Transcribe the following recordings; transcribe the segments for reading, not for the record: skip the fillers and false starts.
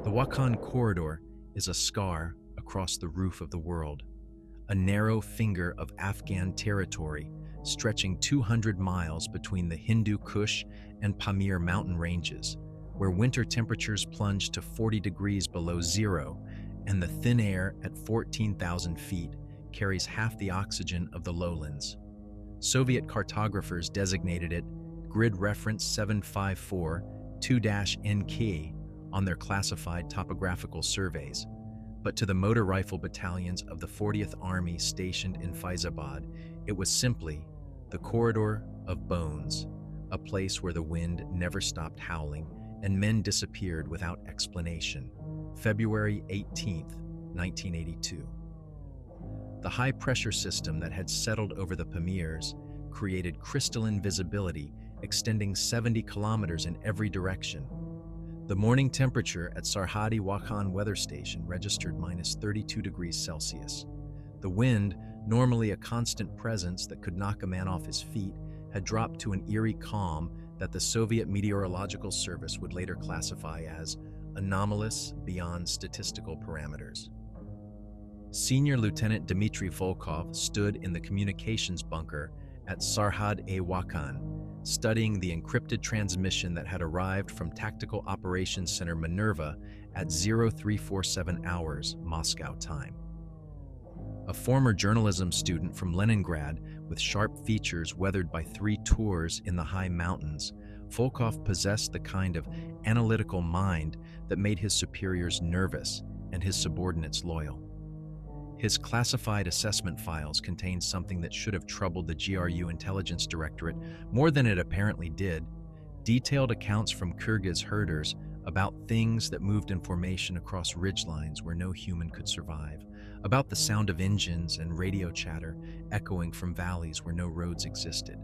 The Wakhan corridor is a scar across the roof of the world, a narrow finger of Afghan territory stretching 200 miles between the Hindu Kush and Pamir mountain ranges, where winter temperatures plunge to 40 degrees below zero, and the thin air at 14,000 feet carries half the oxygen of the lowlands. Soviet cartographers designated it Grid Reference 754-2-NK on their classified topographical surveys, but to the motor rifle battalions of the 40th Army stationed in Faizabad, it was simply the Corridor of Bones, a place where the wind never stopped howling and men disappeared without explanation. February 18, 1982. The high-pressure system that had settled over the Pamirs created crystalline visibility extending 70 kilometers in every direction. The morning temperature at Sarhadi Wakhan weather station registered -32 degrees Celsius. The wind, normally a constant presence that could knock a man off his feet, had dropped to an eerie calm that the Soviet Meteorological Service would later classify as anomalous beyond statistical parameters. Senior Lieutenant Dmitry Volkov stood in the communications bunker at Sarhad-e-Wakhan, studying the encrypted transmission that had arrived from Tactical Operations Center Minerva at 0347 hours Moscow time. A former journalism student from Leningrad with sharp features weathered by 3 tours in the high mountains, Volkov possessed the kind of analytical mind that made his superiors nervous and his subordinates loyal. His classified assessment files contained something that should have troubled the GRU Intelligence Directorate more than it apparently did: detailed accounts from Kyrgyz herders about things that moved in formation across ridgelines where no human could survive, about the sound of engines and radio chatter echoing from valleys where no roads existed.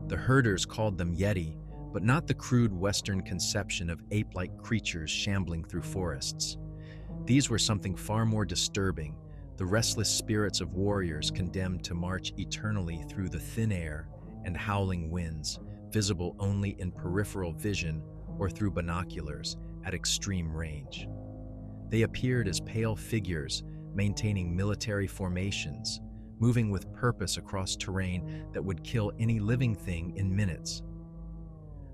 The herders called them Yeti, but not the crude Western conception of ape-like creatures shambling through forests. These were something far more disturbing: the restless spirits of warriors condemned to march eternally through the thin air and howling winds, visible only in peripheral vision or through binoculars at extreme range. They appeared as pale figures, maintaining military formations, moving with purpose across terrain that would kill any living thing in minutes.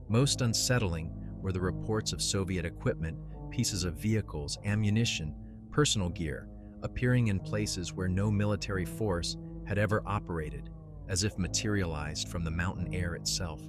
Most unsettling were the reports of Soviet equipment, pieces of vehicles, ammunition, personal gear, appearing in places where no military force had ever operated, as if materialized from the mountain air itself.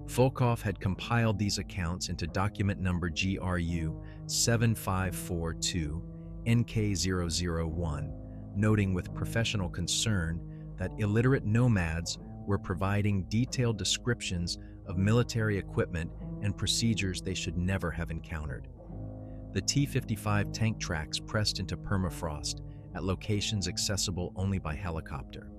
Volkov had compiled these accounts into document number GRU 7542-NK001, noting with professional concern that illiterate nomads were providing detailed descriptions of military equipment and procedures they should never have encountered. The T-55 tank tracks pressed into permafrost at locations accessible only by helicopter.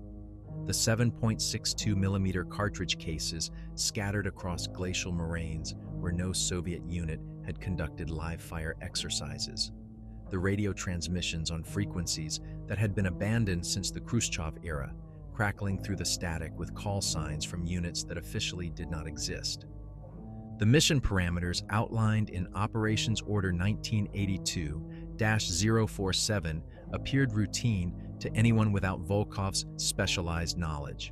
The 7.62mm cartridge cases scattered across glacial moraines where no Soviet unit had conducted live-fire exercises. The radio transmissions on frequencies that had been abandoned since the Khrushchev era, crackling through the static with call signs from units that officially did not exist. The mission parameters outlined in Operations Order 1982-047 appeared routine to anyone without Volkov's specialized knowledge.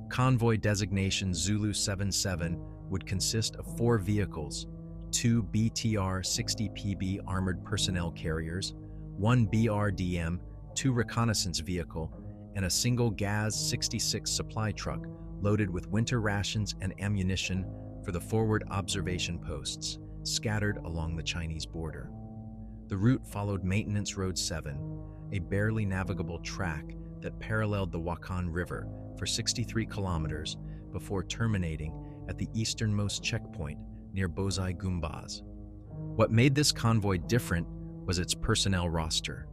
Convoy designation Zulu 77 would consist of 4 vehicles: 2 BTR-60PB armored personnel carriers, 1 BRDM, 2 reconnaissance vehicle, and a single GAZ-66 supply truck loaded with winter rations and ammunition for the forward observation posts scattered along the Chinese border. The route followed Maintenance Road 7, a barely navigable track that paralleled the Wakhan River for 63 kilometers before terminating at the easternmost checkpoint near Bozai Gumbaz. What made this convoy different was its personnel roster.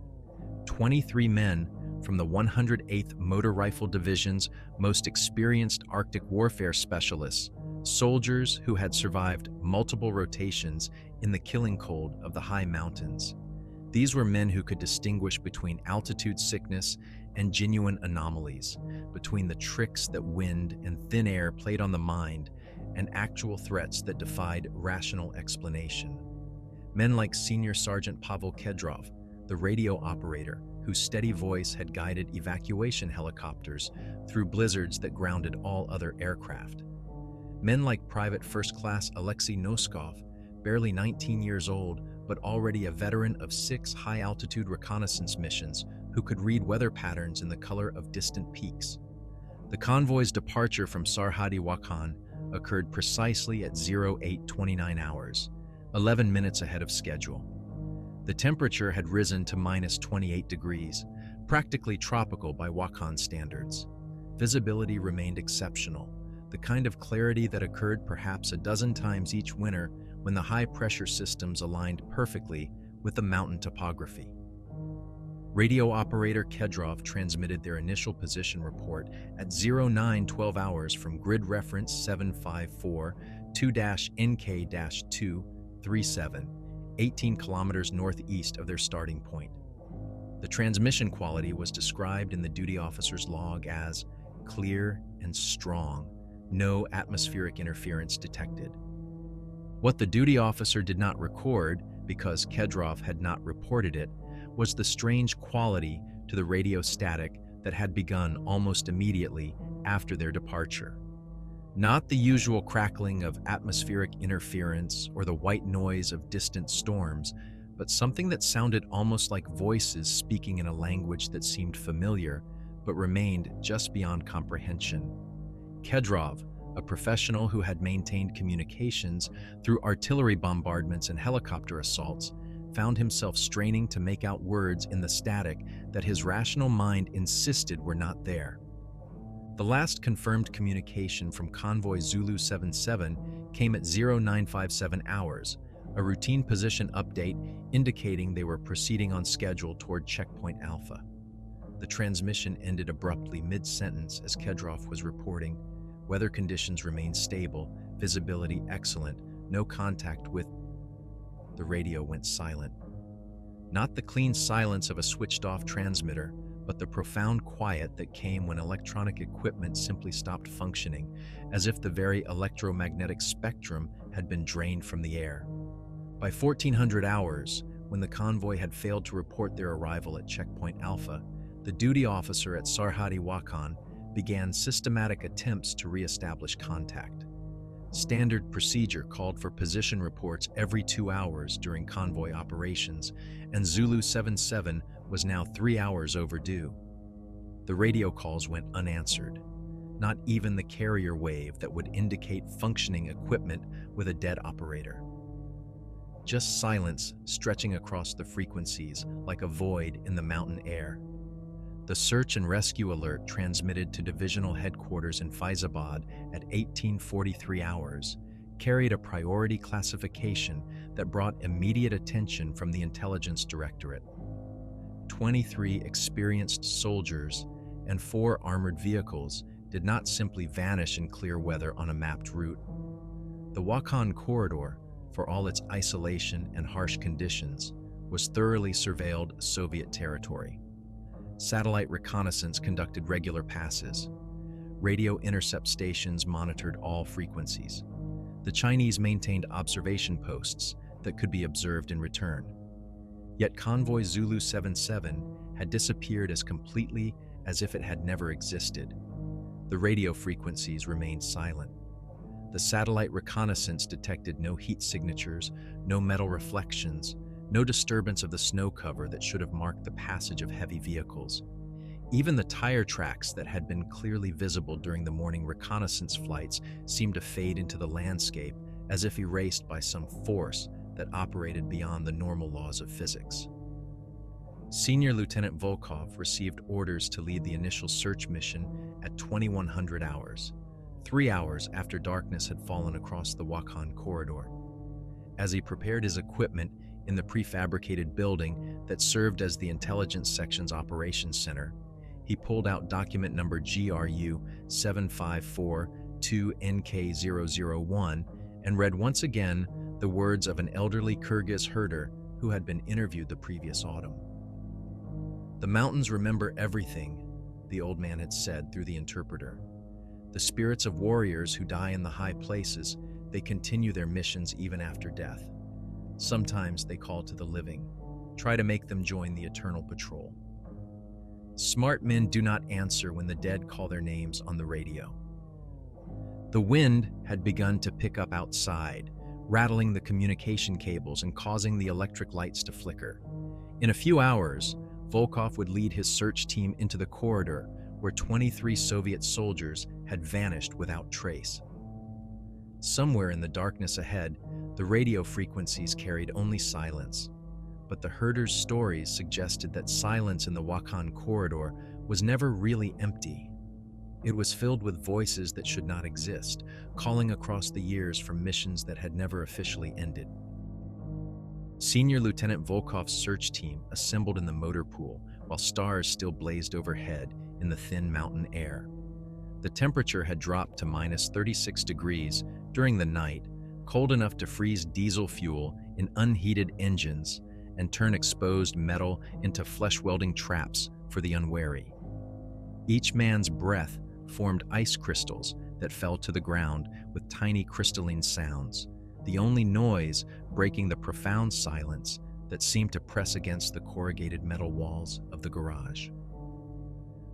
23 men from the 108th Motor Rifle Division's most experienced Arctic warfare specialists, soldiers who had survived multiple rotations in the killing cold of the high mountains. These were men who could distinguish between altitude sickness and genuine anomalies, between the tricks that wind and thin air played on the mind and actual threats that defied rational explanation. Men like Senior Sergeant Pavel Kedrov, the radio operator whose steady voice had guided evacuation helicopters through blizzards that grounded all other aircraft. Men like Private First Class Alexei Noskov, barely 19 years old, but already a veteran of 6 high-altitude reconnaissance missions who could read weather patterns in the color of distant peaks. The convoy's departure from Sarhadi Wakhan occurred precisely at 0829 hours, 11 minutes ahead of schedule. The temperature had risen to minus 28 degrees, practically tropical by Wakhan standards. Visibility remained exceptional, the kind of clarity that occurred perhaps a dozen times each winter when the high-pressure systems aligned perfectly with the mountain topography. Radio operator Kedrov transmitted their initial position report at 0912 hours from grid reference 7542-NK-237, 18 kilometers northeast of their starting point. The transmission quality was described in the duty officer's log as clear and strong, no atmospheric interference detected. What the duty officer did not record, because Kedrov had not reported it, was the strange quality to the radio static that had begun almost immediately after their departure. Not the usual crackling of atmospheric interference or the white noise of distant storms, but something that sounded almost like voices speaking in a language that seemed familiar, but remained just beyond comprehension. Kedrov, a professional who had maintained communications through artillery bombardments and helicopter assaults, found himself straining to make out words in the static that his rational mind insisted were not there. The last confirmed communication from Convoy Zulu 77 came at 0957 hours, a routine position update indicating they were proceeding on schedule toward Checkpoint Alpha. The transmission ended abruptly mid-sentence as Kedrov was reporting, "Weather conditions remain stable, visibility excellent, no contact with..." The radio went silent. Not the clean silence of a switched-off transmitter, but the profound quiet that came when electronic equipment simply stopped functioning, as if the very electromagnetic spectrum had been drained from the air. By 1400 hours, when the convoy had failed to report their arrival at Checkpoint Alpha, the duty officer at Sarhadi Wakhan began systematic attempts to re-establish contact. Standard procedure called for position reports every 2 hours during convoy operations, and Zulu 77 was now 3 hours overdue. The radio calls went unanswered, not even the carrier wave that would indicate functioning equipment with a dead operator. Just silence stretching across the frequencies like a void in the mountain air. The search and rescue alert transmitted to divisional headquarters in Faizabad at 1843 hours carried a priority classification that brought immediate attention from the Intelligence Directorate. 23 experienced soldiers and 4 armored vehicles did not simply vanish in clear weather on a mapped route. The Wakhan corridor, for all its isolation and harsh conditions, was thoroughly surveilled Soviet territory. Satellite reconnaissance conducted regular passes. Radio intercept stations monitored all frequencies. The Chinese maintained observation posts that could be observed in return. Yet Convoy Zulu 77 had disappeared as completely as if it had never existed. The radio frequencies remained silent. The satellite reconnaissance detected no heat signatures, no metal reflections, no disturbance of the snow cover that should have marked the passage of heavy vehicles. Even the tire tracks that had been clearly visible during the morning reconnaissance flights seemed to fade into the landscape as if erased by some force that operated beyond the normal laws of physics. Senior Lieutenant Volkov received orders to lead the initial search mission at 2100 hours, 3 hours after darkness had fallen across the Wakhan corridor. As he prepared his equipment in the prefabricated building that served as the intelligence section's operations center, he pulled out document number GRU 7542NK001 and read once again the words of an elderly Kyrgyz herder who had been interviewed the previous autumn. "The mountains remember everything," the old man had said through the interpreter. "The spirits of warriors who die in the high places, they continue their missions even after death. Sometimes they call to the living, try to make them join the eternal patrol. Smart men do not answer when the dead call their names on the radio. The wind had begun to pick up outside, rattling the communication cables and causing the electric lights to flicker. In a few hours, Volkov would lead his search team into the corridor where 23 Soviet soldiers had vanished without trace. Somewhere in the darkness ahead, the radio frequencies carried only silence, but the herders' stories suggested that silence in the Wakhan corridor was never really empty. It was filled with voices that should not exist, calling across the years from missions that had never officially ended. Senior Lieutenant Volkov's search team assembled in the motor pool while stars still blazed overhead in the thin mountain air. The temperature had dropped to -36 degrees during the night, cold enough to freeze diesel fuel in unheated engines and turn exposed metal into flesh-welding traps for the unwary. Each man's breath formed ice crystals that fell to the ground with tiny crystalline sounds, the only noise breaking the profound silence that seemed to press against the corrugated metal walls of the garage.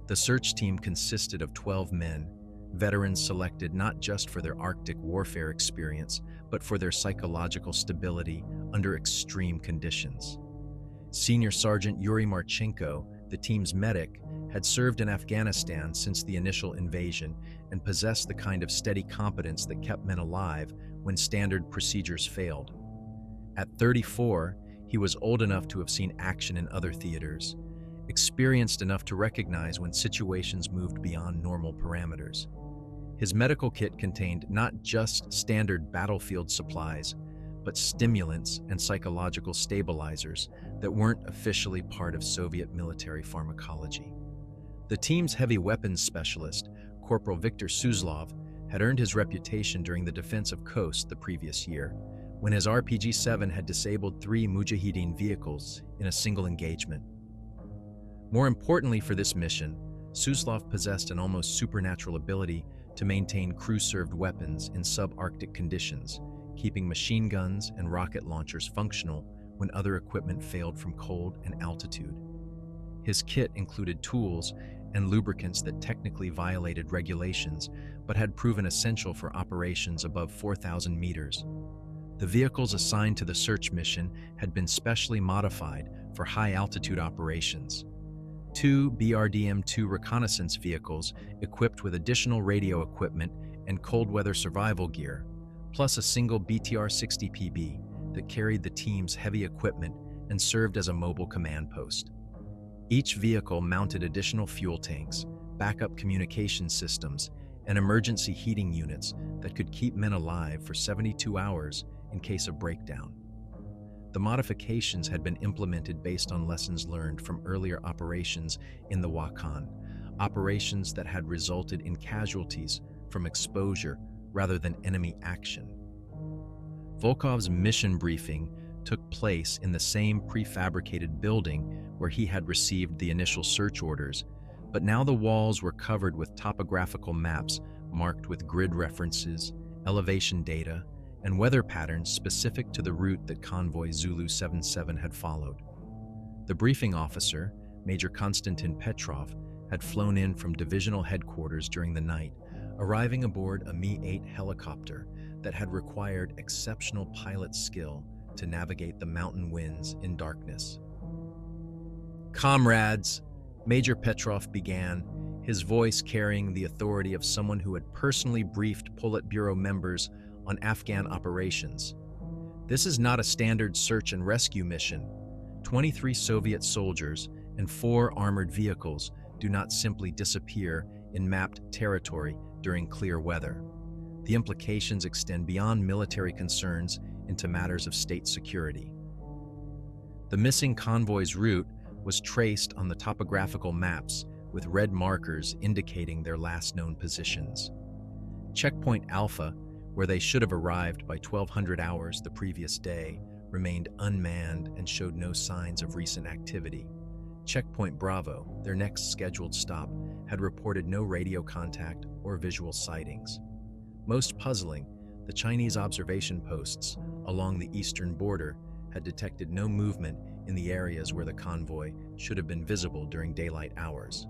The search team consisted of 12 men, veterans selected not just for their Arctic warfare experience, but for their psychological stability under extreme conditions. Senior Sergeant Yuri Marchenko, the team's medic, had served in Afghanistan since the initial invasion and possessed the kind of steady competence that kept men alive when standard procedures failed. At 34, he was old enough to have seen action in other theaters, experienced enough to recognize when situations moved beyond normal parameters. His medical kit contained not just standard battlefield supplies, but stimulants and psychological stabilizers that weren't officially part of Soviet military pharmacology. The team's heavy weapons specialist, Corporal Viktor Suzlov, had earned his reputation during the defense of Khost the previous year, when his RPG-7 had disabled 3 Mujahideen vehicles in a single engagement. More importantly for this mission, Suzlov possessed an almost supernatural ability to maintain crew-served weapons in subarctic conditions, keeping machine guns and rocket launchers functional when other equipment failed from cold and altitude. His kit included tools and lubricants that technically violated regulations, but had proven essential for operations above 4,000 meters. The vehicles assigned to the search mission had been specially modified for high-altitude operations. 2 BRDM-2 reconnaissance vehicles equipped with additional radio equipment and cold-weather survival gear, plus a single BTR-60PB that carried the team's heavy equipment and served as a mobile command post. Each vehicle mounted additional fuel tanks, backup communication systems, and emergency heating units that could keep men alive for 72 hours in case of breakdown. The modifications had been implemented based on lessons learned from earlier operations in the Wakhan, operations that had resulted in casualties from exposure rather than enemy action. Volkov's mission briefing took place in the same prefabricated building where he had received the initial search orders, but now the walls were covered with topographical maps marked with grid references, elevation data, and weather patterns specific to the route that Convoy Zulu 77 had followed. The briefing officer, Major Konstantin Petrov, had flown in from divisional headquarters during the night, arriving aboard a Mi-8 helicopter that had required exceptional pilot skill to navigate the mountain winds in darkness. "Comrades," Major Petrov began, his voice carrying the authority of someone who had personally briefed Politburo members on Afghan operations. "This is not a standard search and rescue mission. 23 Soviet soldiers and 4 armored vehicles do not simply disappear in mapped territory during clear weather. The implications extend beyond military concerns into matters of state security." The missing convoy's route was traced on the topographical maps with red markers indicating their last known positions. Checkpoint Alpha, where they should have arrived by 1200 hours the previous day, remained unmanned and showed no signs of recent activity. Checkpoint Bravo, their next scheduled stop, had reported no radio contact or visual sightings. Most puzzling, the Chinese observation posts along the eastern border had detected no movement in the areas where the convoy should have been visible during daylight hours.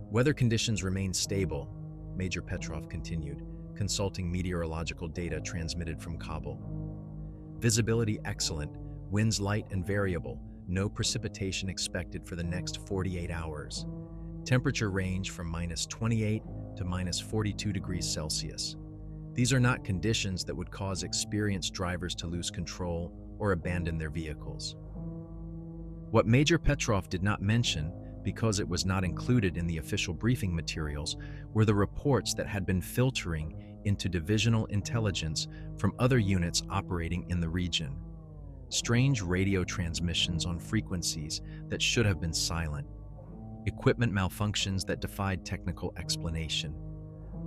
Weather conditions remained stable, Major Petrov continued, consulting meteorological data transmitted from Kabul. Visibility excellent, winds light and variable, no precipitation expected for the next 48 hours. Temperature range from -28 to -42 degrees Celsius. These are not conditions that would cause experienced drivers to lose control or abandon their vehicles. What Major Petrov did not mention, because it was not included in the official briefing materials, were the reports that had been filtering into divisional intelligence from other units operating in the region. Strange radio transmissions on frequencies that should have been silent. Equipment malfunctions that defied technical explanation.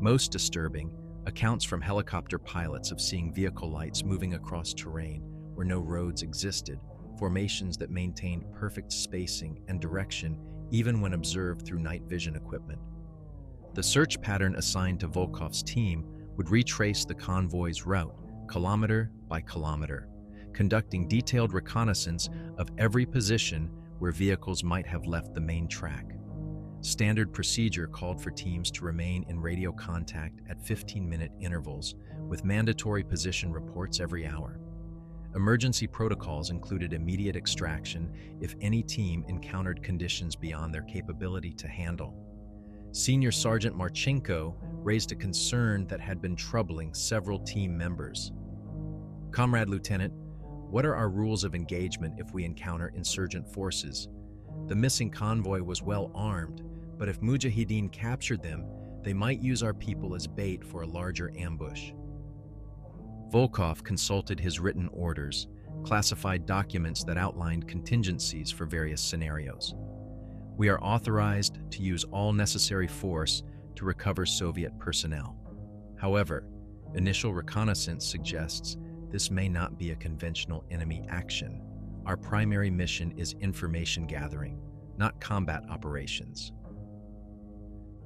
Most disturbing, accounts from helicopter pilots of seeing vehicle lights moving across terrain where no roads existed, formations that maintained perfect spacing and direction even when observed through night vision equipment. The search pattern assigned to Volkov's team would retrace the convoy's route, kilometer by kilometer, conducting detailed reconnaissance of every position where vehicles might have left the main track. Standard procedure called for teams to remain in radio contact at 15-minute intervals, with mandatory position reports every hour. Emergency protocols included immediate extraction if any team encountered conditions beyond their capability to handle. Senior Sergeant Marchenko raised a concern that had been troubling several team members. "Comrade Lieutenant, what are our rules of engagement if we encounter insurgent forces? The missing convoy was well armed, but if Mujahideen captured them, they might use our people as bait for a larger ambush." Volkov consulted his written orders, classified documents that outlined contingencies for various scenarios. "We are authorized to use all necessary force to recover Soviet personnel. However, initial reconnaissance suggests this may not be a conventional enemy action. Our primary mission is information gathering, not combat operations."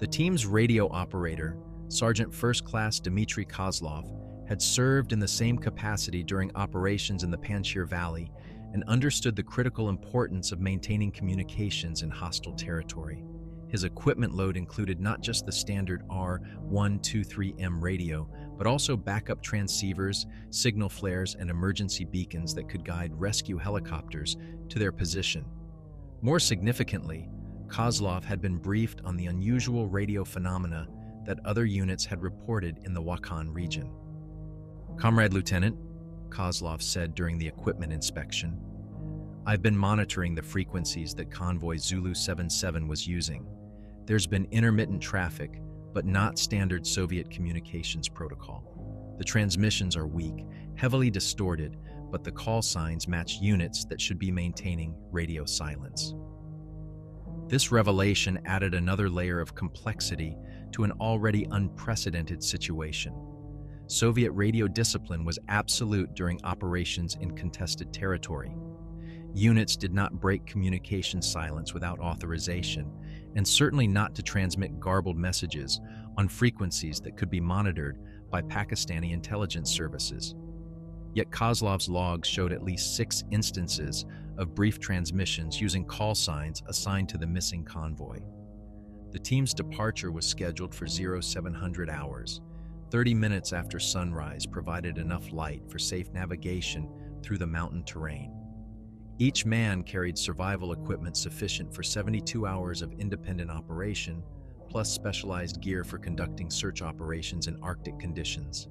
The team's radio operator, Sergeant First Class Dmitry Kozlov, had served in the same capacity during operations in the Panjshir Valley and understood the critical importance of maintaining communications in hostile territory. His equipment load included not just the standard R123M radio, but also backup transceivers, signal flares, and emergency beacons that could guide rescue helicopters to their position. More significantly, Kozlov had been briefed on the unusual radio phenomena that other units had reported in the Wakhan region. "Comrade Lieutenant," Kozlov said during the equipment inspection, "I've been monitoring the frequencies that Convoy Zulu 77 was using. There's been intermittent traffic, but not standard Soviet communications protocol. The transmissions are weak, heavily distorted, but the call signs match units that should be maintaining radio silence." This revelation added another layer of complexity to an already unprecedented situation. Soviet radio discipline was absolute during operations in contested territory. Units did not break communication silence without authorization, and certainly not to transmit garbled messages on frequencies that could be monitored by Pakistani intelligence services. Yet Kozlov's logs showed at least 6 instances of brief transmissions using call signs assigned to the missing convoy. The team's departure was scheduled for 0700 hours. 30 minutes after sunrise provided enough light for safe navigation through the mountain terrain. Each man carried survival equipment sufficient for 72 hours of independent operation, plus specialized gear for conducting search operations in Arctic conditions.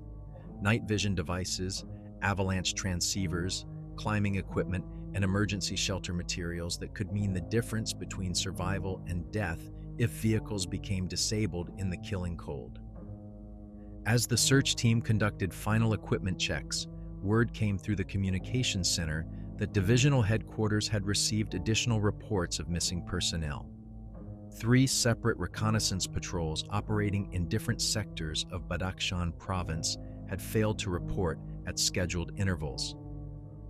Night vision devices, avalanche transceivers, climbing equipment, and emergency shelter materials that could mean the difference between survival and death if vehicles became disabled in the killing cold. As the search team conducted final equipment checks, word came through the communications center that divisional headquarters had received additional reports of missing personnel. 3 separate reconnaissance patrols operating in different sectors of Badakhshan province had failed to report at scheduled intervals.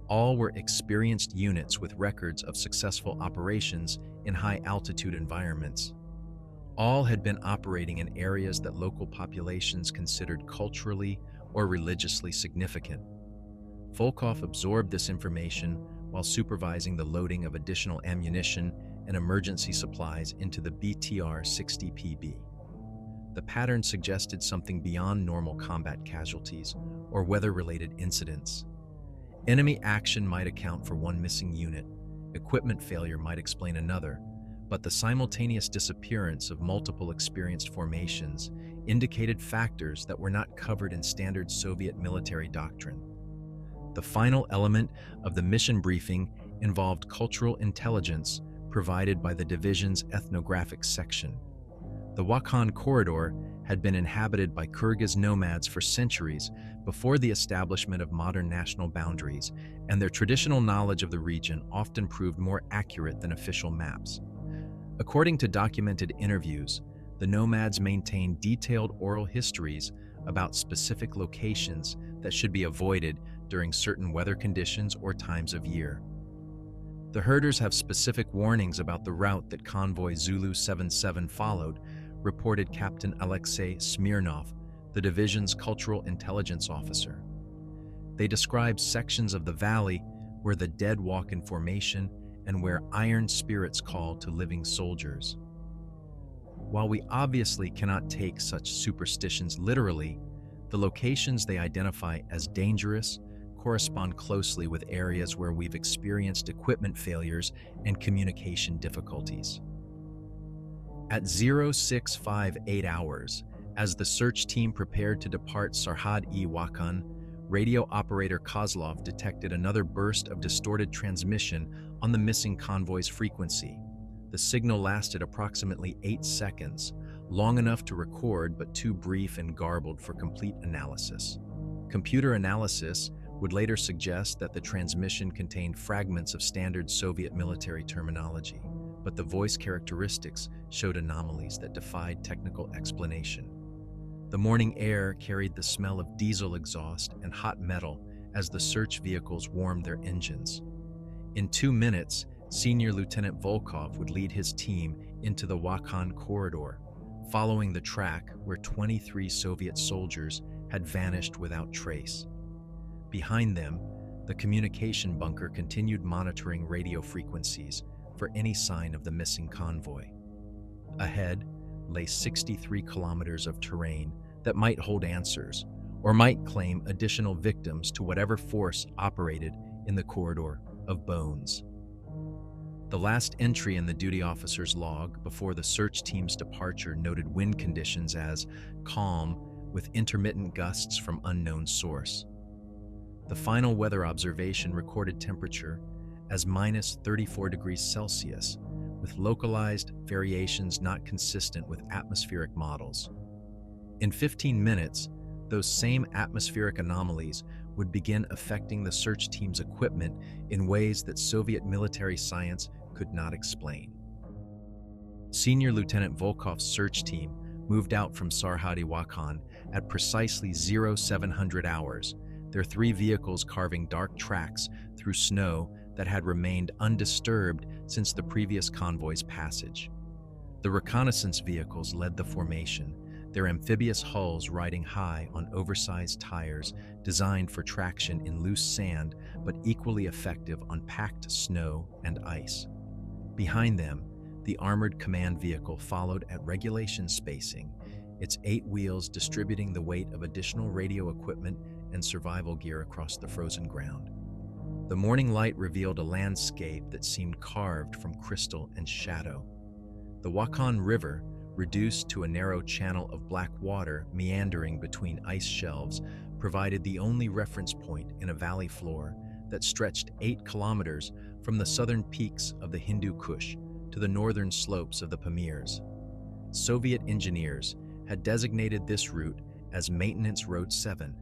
All were experienced units with records of successful operations in high-altitude environments. All had been operating in areas that local populations considered culturally or religiously significant. Volkov absorbed this information while supervising the loading of additional ammunition and emergency supplies into the BTR-60PB. The pattern suggested something beyond normal combat casualties or weather-related incidents. Enemy action might account for one missing unit, equipment failure might explain another, but the simultaneous disappearance of multiple experienced formations indicated factors that were not covered in standard Soviet military doctrine. The final element of the mission briefing involved cultural intelligence provided by the division's ethnographic section. The Wakhan corridor had been inhabited by Kyrgyz nomads for centuries before the establishment of modern national boundaries, and their traditional knowledge of the region often proved more accurate than official maps. According to documented interviews, the nomads maintained detailed oral histories about specific locations that should be avoided during certain weather conditions or times of year. The herders have specific warnings about the route that Convoy Zulu 77 followed, reported Captain Alexei Smirnov, the division's cultural intelligence officer. They describe sections of the valley where the dead walk in formation and where iron spirits call to living soldiers. While we obviously cannot take such superstitions literally, the locations they identify as dangerous correspond closely with areas where we've experienced equipment failures and communication difficulties. At 0658 hours, as the search team prepared to depart Sarhad-e-Wakhan, radio operator Kozlov detected another burst of distorted transmission on the missing convoy's frequency. The signal lasted approximately 8 seconds, long enough to record but too brief and garbled for complete analysis. Computer analysis would later suggest that the transmission contained fragments of standard Soviet military terminology, but the voice characteristics showed anomalies that defied technical explanation. The morning air carried the smell of diesel exhaust and hot metal as the search vehicles warmed their engines. In 2 minutes, Senior Lieutenant Volkov would lead his team into the Wakhan corridor, following the track where 23 Soviet soldiers had vanished without trace. Behind them, the communication bunker continued monitoring radio frequencies for any sign of the missing convoy. Ahead lay 63 kilometers of terrain that might hold answers or might claim additional victims to whatever force operated in the corridor of bones. The last entry in the duty officer's log before the search team's departure noted wind conditions as calm with intermittent gusts from unknown source. The final weather observation recorded temperature as minus 34 degrees Celsius, with localized variations not consistent with atmospheric models. In 15 minutes, those same atmospheric anomalies would begin affecting the search team's equipment in ways that Soviet military science could not explain. Senior Lieutenant Volkov's search team moved out from Sarhad-e-Wakhan at precisely 0700 hours, their 3 vehicles carving dark tracks through snow that had remained undisturbed since the previous convoy's passage. The reconnaissance vehicles led the formation, their amphibious hulls riding high on oversized tires designed for traction in loose sand but equally effective on packed snow and ice. Behind them, the armored command vehicle followed at regulation spacing, its 8 wheels distributing the weight of additional radio equipment and survival gear across the frozen ground. The morning light revealed a landscape that seemed carved from crystal and shadow. The Wakhan River, reduced to a narrow channel of black water meandering between ice shelves, provided the only reference point in a valley floor that stretched 8 kilometers from the southern peaks of the Hindu Kush to the northern slopes of the Pamirs. Soviet engineers had designated this route as Maintenance Road 7,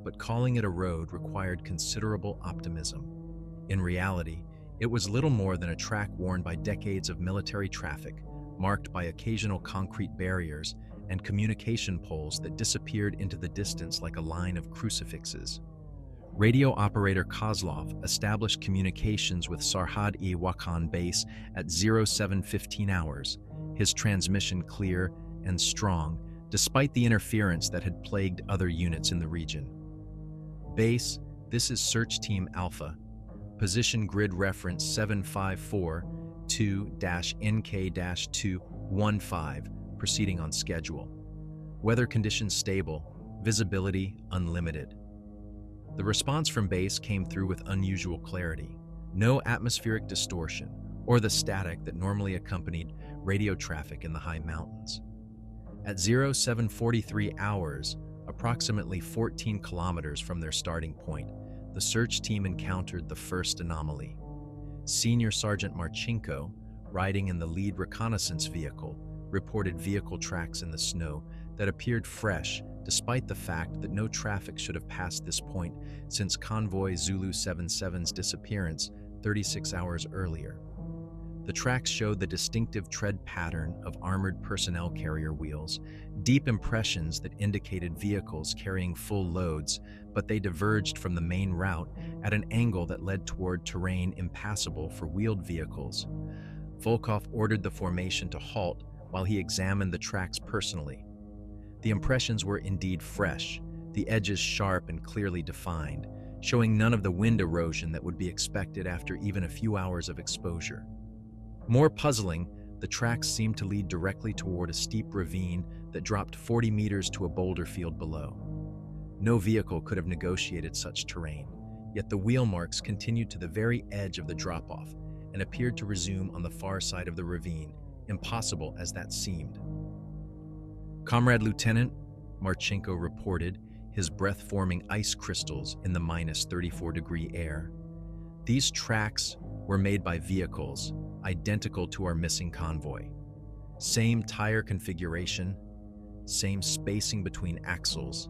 but calling it a road required considerable optimism. In reality, it was little more than a track worn by decades of military traffic, marked by occasional concrete barriers and communication poles that disappeared into the distance like a line of crucifixes. Radio operator Kozlov established communications with Sarhad-e-Wakhan base at 0715 hours, his transmission clear and strong, despite the interference that had plagued other units in the region. Base This is Search Team Alpha, position grid reference 7542-NK-215, proceeding on schedule. Weather conditions stable, visibility unlimited. The response from base came through with unusual clarity. No atmospheric distortion or the static that normally accompanied radio traffic in the high mountains. At 0743 hours, approximately 14 kilometers from their starting point, the search team encountered the first anomaly. Senior Sergeant Marchenko, riding in the lead reconnaissance vehicle, reported vehicle tracks in the snow that appeared fresh despite the fact that no traffic should have passed this point since Convoy Zulu 77's disappearance 36 hours earlier. The tracks showed the distinctive tread pattern of armored personnel carrier wheels, deep impressions that indicated vehicles carrying full loads, but they diverged from the main route at an angle that led toward terrain impassable for wheeled vehicles. Volkov ordered the formation to halt while he examined the tracks personally. The impressions were indeed fresh, the edges sharp and clearly defined, showing none of the wind erosion that would be expected after even a few hours of exposure. More puzzling, the tracks seemed to lead directly toward a steep ravine that dropped 40 meters to a boulder field below. No vehicle could have negotiated such terrain, yet the wheel marks continued to the very edge of the drop-off and appeared to resume on the far side of the ravine, impossible as that seemed. Comrade Lieutenant, Marchenko reported, his breath forming ice crystals in the minus 34-degree air. These tracks were made by vehicles identical to our missing convoy. Same tire configuration, same spacing between axles,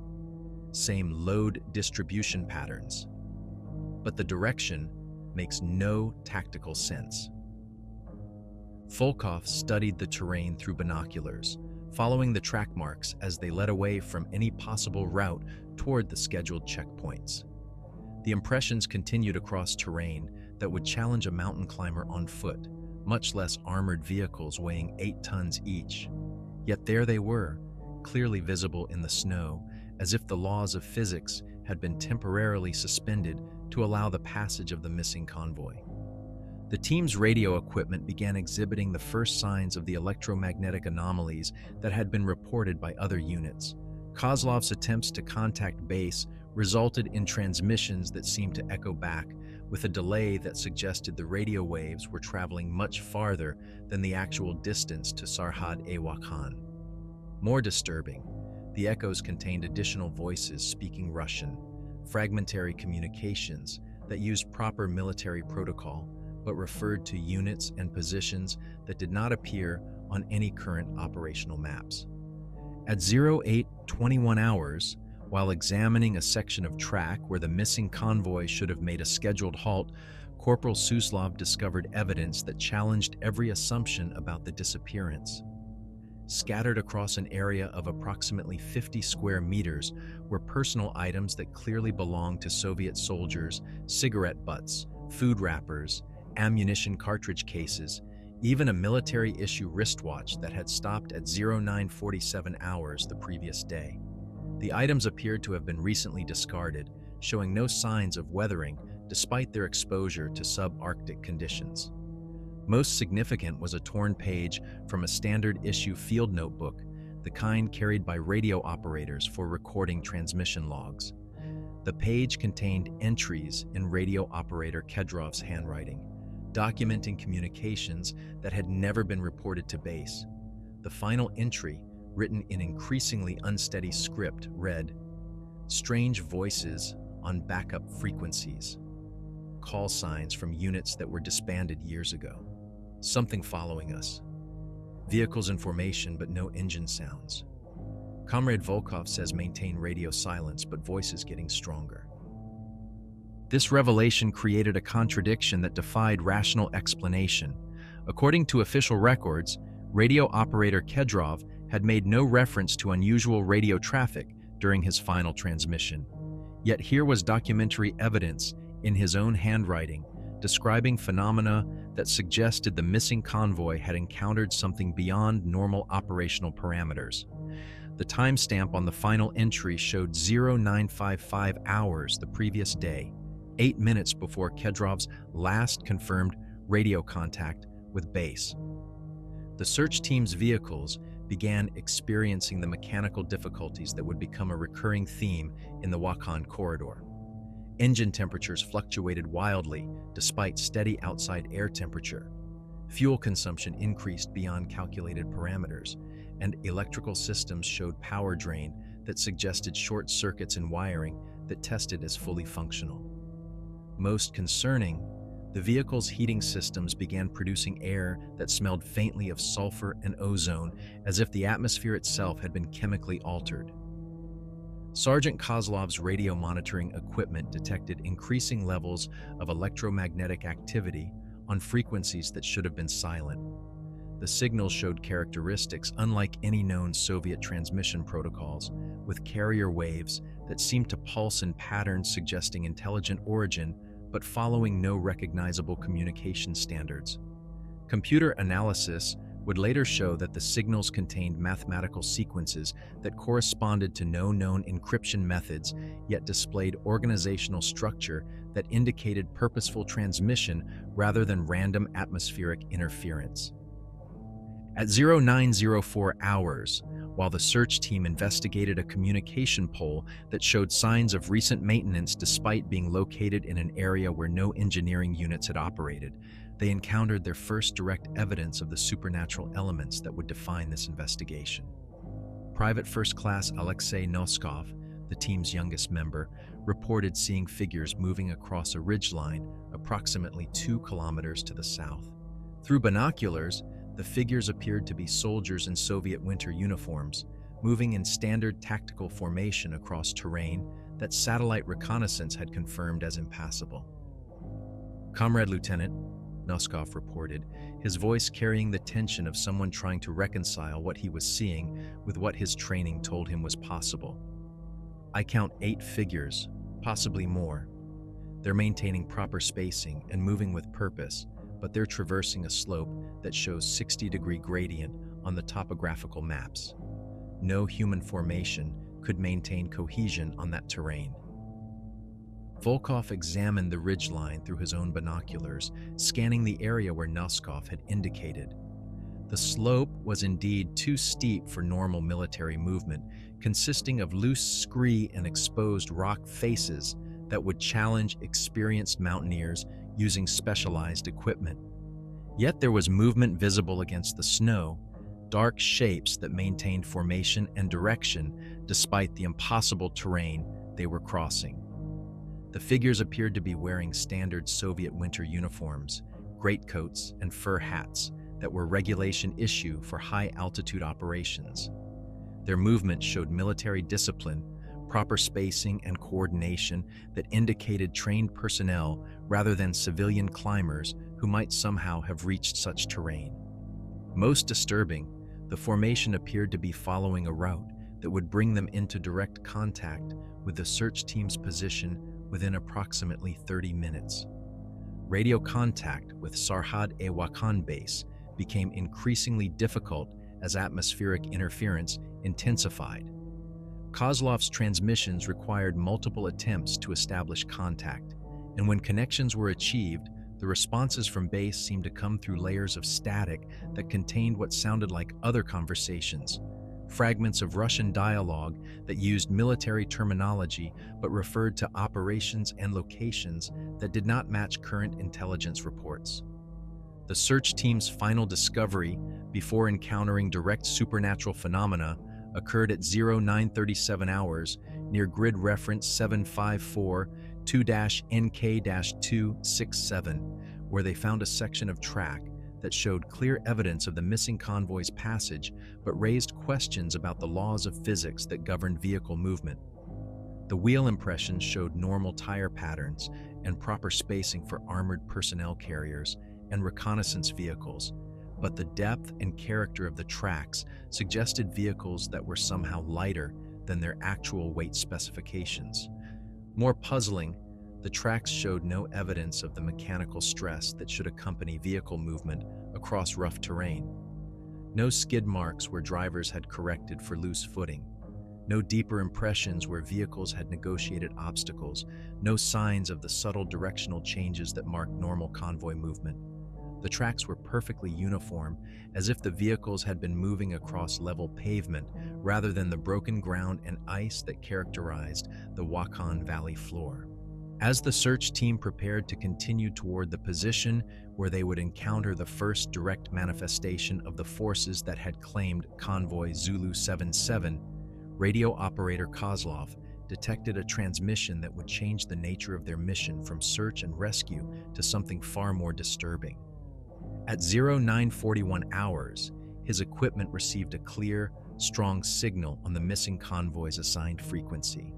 same load distribution patterns. But the direction makes no tactical sense. Volkov studied the terrain through binoculars, following the track marks as they led away from any possible route toward the scheduled checkpoints. The impressions continued across terrain that would challenge a mountain climber on foot, much less armored vehicles weighing 8 tons each. Yet there they were, clearly visible in the snow, as if the laws of physics had been temporarily suspended to allow the passage of the missing convoy. The team's radio equipment began exhibiting the first signs of the electromagnetic anomalies that had been reported by other units. Kozlov's attempts to contact base resulted in transmissions that seemed to echo back, with a delay that suggested the radio waves were traveling much farther than the actual distance to Sarhad-e-Wakhan. More disturbing, the echoes contained additional voices speaking Russian, fragmentary communications that used proper military protocol, but referred to units and positions that did not appear on any current operational maps. At 0821 hours, while examining a section of track where the missing convoy should have made a scheduled halt, Corporal Suslov discovered evidence that challenged every assumption about the disappearance. Scattered across an area of approximately 50 square meters were personal items that clearly belonged to Soviet soldiers, cigarette butts, food wrappers, ammunition cartridge cases, even a military-issue wristwatch that had stopped at 0947 hours the previous day. The items appeared to have been recently discarded, showing no signs of weathering despite their exposure to subarctic conditions. Most significant was a torn page from a standard-issue field notebook, the kind carried by radio operators for recording transmission logs. The page contained entries in radio operator Kedrov's handwriting, documenting communications that had never been reported to base. The final entry, written in increasingly unsteady script, read, "Strange voices on backup frequencies. Call signs from units that were disbanded years ago. Something following us. Vehicles in formation but no engine sounds. Comrade Volkov says maintain radio silence, but voices getting stronger." This revelation created a contradiction that defied rational explanation. According to official records, radio operator Kedrov had made no reference to unusual radio traffic during his final transmission. Yet here was documentary evidence in his own handwriting, describing phenomena that suggested the missing convoy had encountered something beyond normal operational parameters. The timestamp on the final entry showed 0955 hours the previous day, 8 minutes before Kedrov's last confirmed radio contact with base. The search team's vehicles began experiencing the mechanical difficulties that would become a recurring theme in the Wakhan corridor. Engine temperatures fluctuated wildly despite steady outside air temperature. Fuel consumption increased beyond calculated parameters, and electrical systems showed power drain that suggested short circuits in wiring that tested as fully functional. Most concerning, the vehicle's heating systems began producing air that smelled faintly of sulfur and ozone, as if the atmosphere itself had been chemically altered. Sergeant Kozlov's radio monitoring equipment detected increasing levels of electromagnetic activity on frequencies that should have been silent. The signals showed characteristics unlike any known Soviet transmission protocols, with carrier waves that seemed to pulse in patterns suggesting intelligent origin but following no recognizable communication standards. Computer analysis would later show that the signals contained mathematical sequences that corresponded to no known encryption methods, yet displayed organizational structure that indicated purposeful transmission rather than random atmospheric interference. At 0904 hours, while the search team investigated a communication pole that showed signs of recent maintenance despite being located in an area where no engineering units had operated, they encountered their first direct evidence of the supernatural elements that would define this investigation. Private First Class Alexei Noskov, the team's youngest member, reported seeing figures moving across a ridgeline approximately 2 kilometers to the south. Through binoculars, the figures appeared to be soldiers in Soviet winter uniforms, moving in standard tactical formation across terrain that satellite reconnaissance had confirmed as impassable. "Comrade Lieutenant," Noskov reported, his voice carrying the tension of someone trying to reconcile what he was seeing with what his training told him was possible. "I count 8 figures, possibly more. They're maintaining proper spacing and moving with purpose, but they're traversing a slope that shows 60-degree gradient on the topographical maps. No human formation could maintain cohesion on that terrain." Volkov examined the ridgeline through his own binoculars, scanning the area where Noskov had indicated. The slope was indeed too steep for normal military movement, consisting of loose scree and exposed rock faces that would challenge experienced mountaineers using specialized equipment. Yet there was movement visible against the snow, dark shapes that maintained formation and direction despite the impossible terrain they were crossing. The figures appeared to be wearing standard Soviet winter uniforms, greatcoats, and fur hats that were regulation issue for high-altitude operations. Their movement showed military discipline, proper spacing and coordination that indicated trained personnel rather than civilian climbers who might somehow have reached such terrain. Most disturbing, the formation appeared to be following a route that would bring them into direct contact with the search team's position within approximately 30 minutes. Radio contact with Sarhad-e-Wakhan base became increasingly difficult as atmospheric interference intensified. Kozlov's transmissions required multiple attempts to establish contact, and when connections were achieved, the responses from base seemed to come through layers of static that contained what sounded like other conversations, fragments of Russian dialogue that used military terminology but referred to operations and locations that did not match current intelligence reports. The search team's final discovery, before encountering direct supernatural phenomena, occurred at 0937 hours near grid reference 754-2-NK-267, where they found a section of track that showed clear evidence of the missing convoy's passage but raised questions about the laws of physics that governed vehicle movement. The wheel impressions showed normal tire patterns and proper spacing for armored personnel carriers and reconnaissance vehicles, but the depth and character of the tracks suggested vehicles that were somehow lighter than their actual weight specifications. More puzzling, the tracks showed no evidence of the mechanical stress that should accompany vehicle movement across rough terrain. No skid marks where drivers had corrected for loose footing. No deeper impressions where vehicles had negotiated obstacles. No signs of the subtle directional changes that mark normal convoy movement. The tracks were perfectly uniform, as if the vehicles had been moving across level pavement rather than the broken ground and ice that characterized the Wakhan Valley floor. As the search team prepared to continue toward the position where they would encounter the first direct manifestation of the forces that had claimed Convoy Zulu 77, radio operator Kozlov detected a transmission that would change the nature of their mission from search and rescue to something far more disturbing. At 0941 hours, his equipment received a clear, strong signal on the missing convoy's assigned frequency.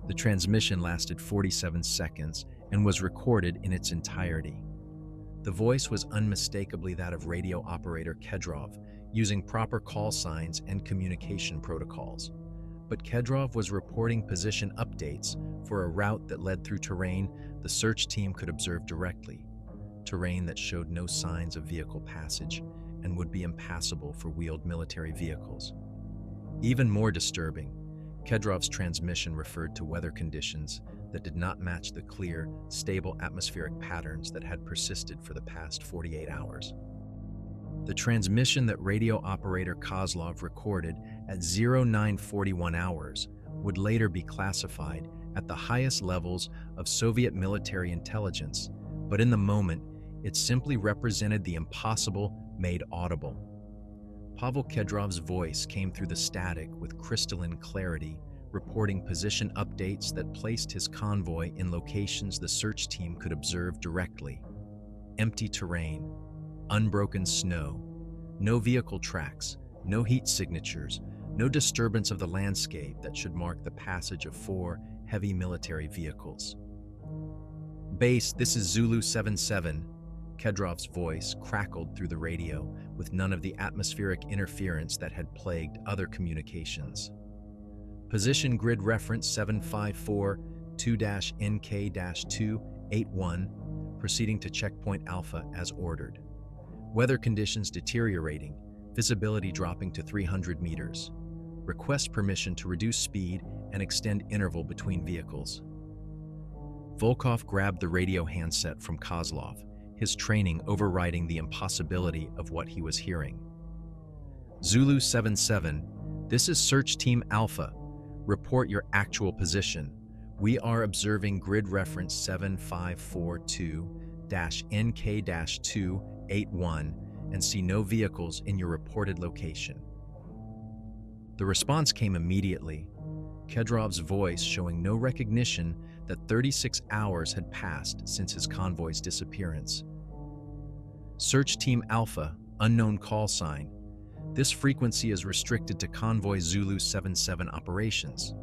The transmission lasted 47 seconds and was recorded in its entirety. The voice was unmistakably that of radio operator Kedrov, using proper call signs and communication protocols. But Kedrov was reporting position updates for a route that led through terrain the search team could observe directly, terrain that showed no signs of vehicle passage and would be impassable for wheeled military vehicles. Even more disturbing, Kedrov's transmission referred to weather conditions that did not match the clear, stable atmospheric patterns that had persisted for the past 48 hours. The transmission that radio operator Kozlov recorded at 0941 hours would later be classified at the highest levels of Soviet military intelligence, but in the moment, it simply represented the impossible made audible. Pavel Kedrov's voice came through the static with crystalline clarity, reporting position updates that placed his convoy in locations the search team could observe directly. Empty terrain, unbroken snow, no vehicle tracks, no heat signatures, no disturbance of the landscape that should mark the passage of 4 heavy military vehicles. "Base, this is Zulu 77. Kedrov's voice crackled through the radio with none of the atmospheric interference that had plagued other communications. Position grid reference 754-2-NK-281, proceeding to checkpoint Alpha as ordered. Weather conditions deteriorating, visibility dropping to 300 meters. Request permission to reduce speed and extend interval between vehicles." Volkov grabbed the radio handset from Kozlov, his training overriding the impossibility of what he was hearing. "Zulu 77, this is Search Team Alpha. Report your actual position. We are observing grid reference 7542-NK-281 and see no vehicles in your reported location." The response came immediately, Kedrov's voice showing no recognition that 36 hours had passed since his convoy's disappearance. "Search Team Alpha, unknown call sign. This frequency is restricted to Convoy Zulu 77 operations.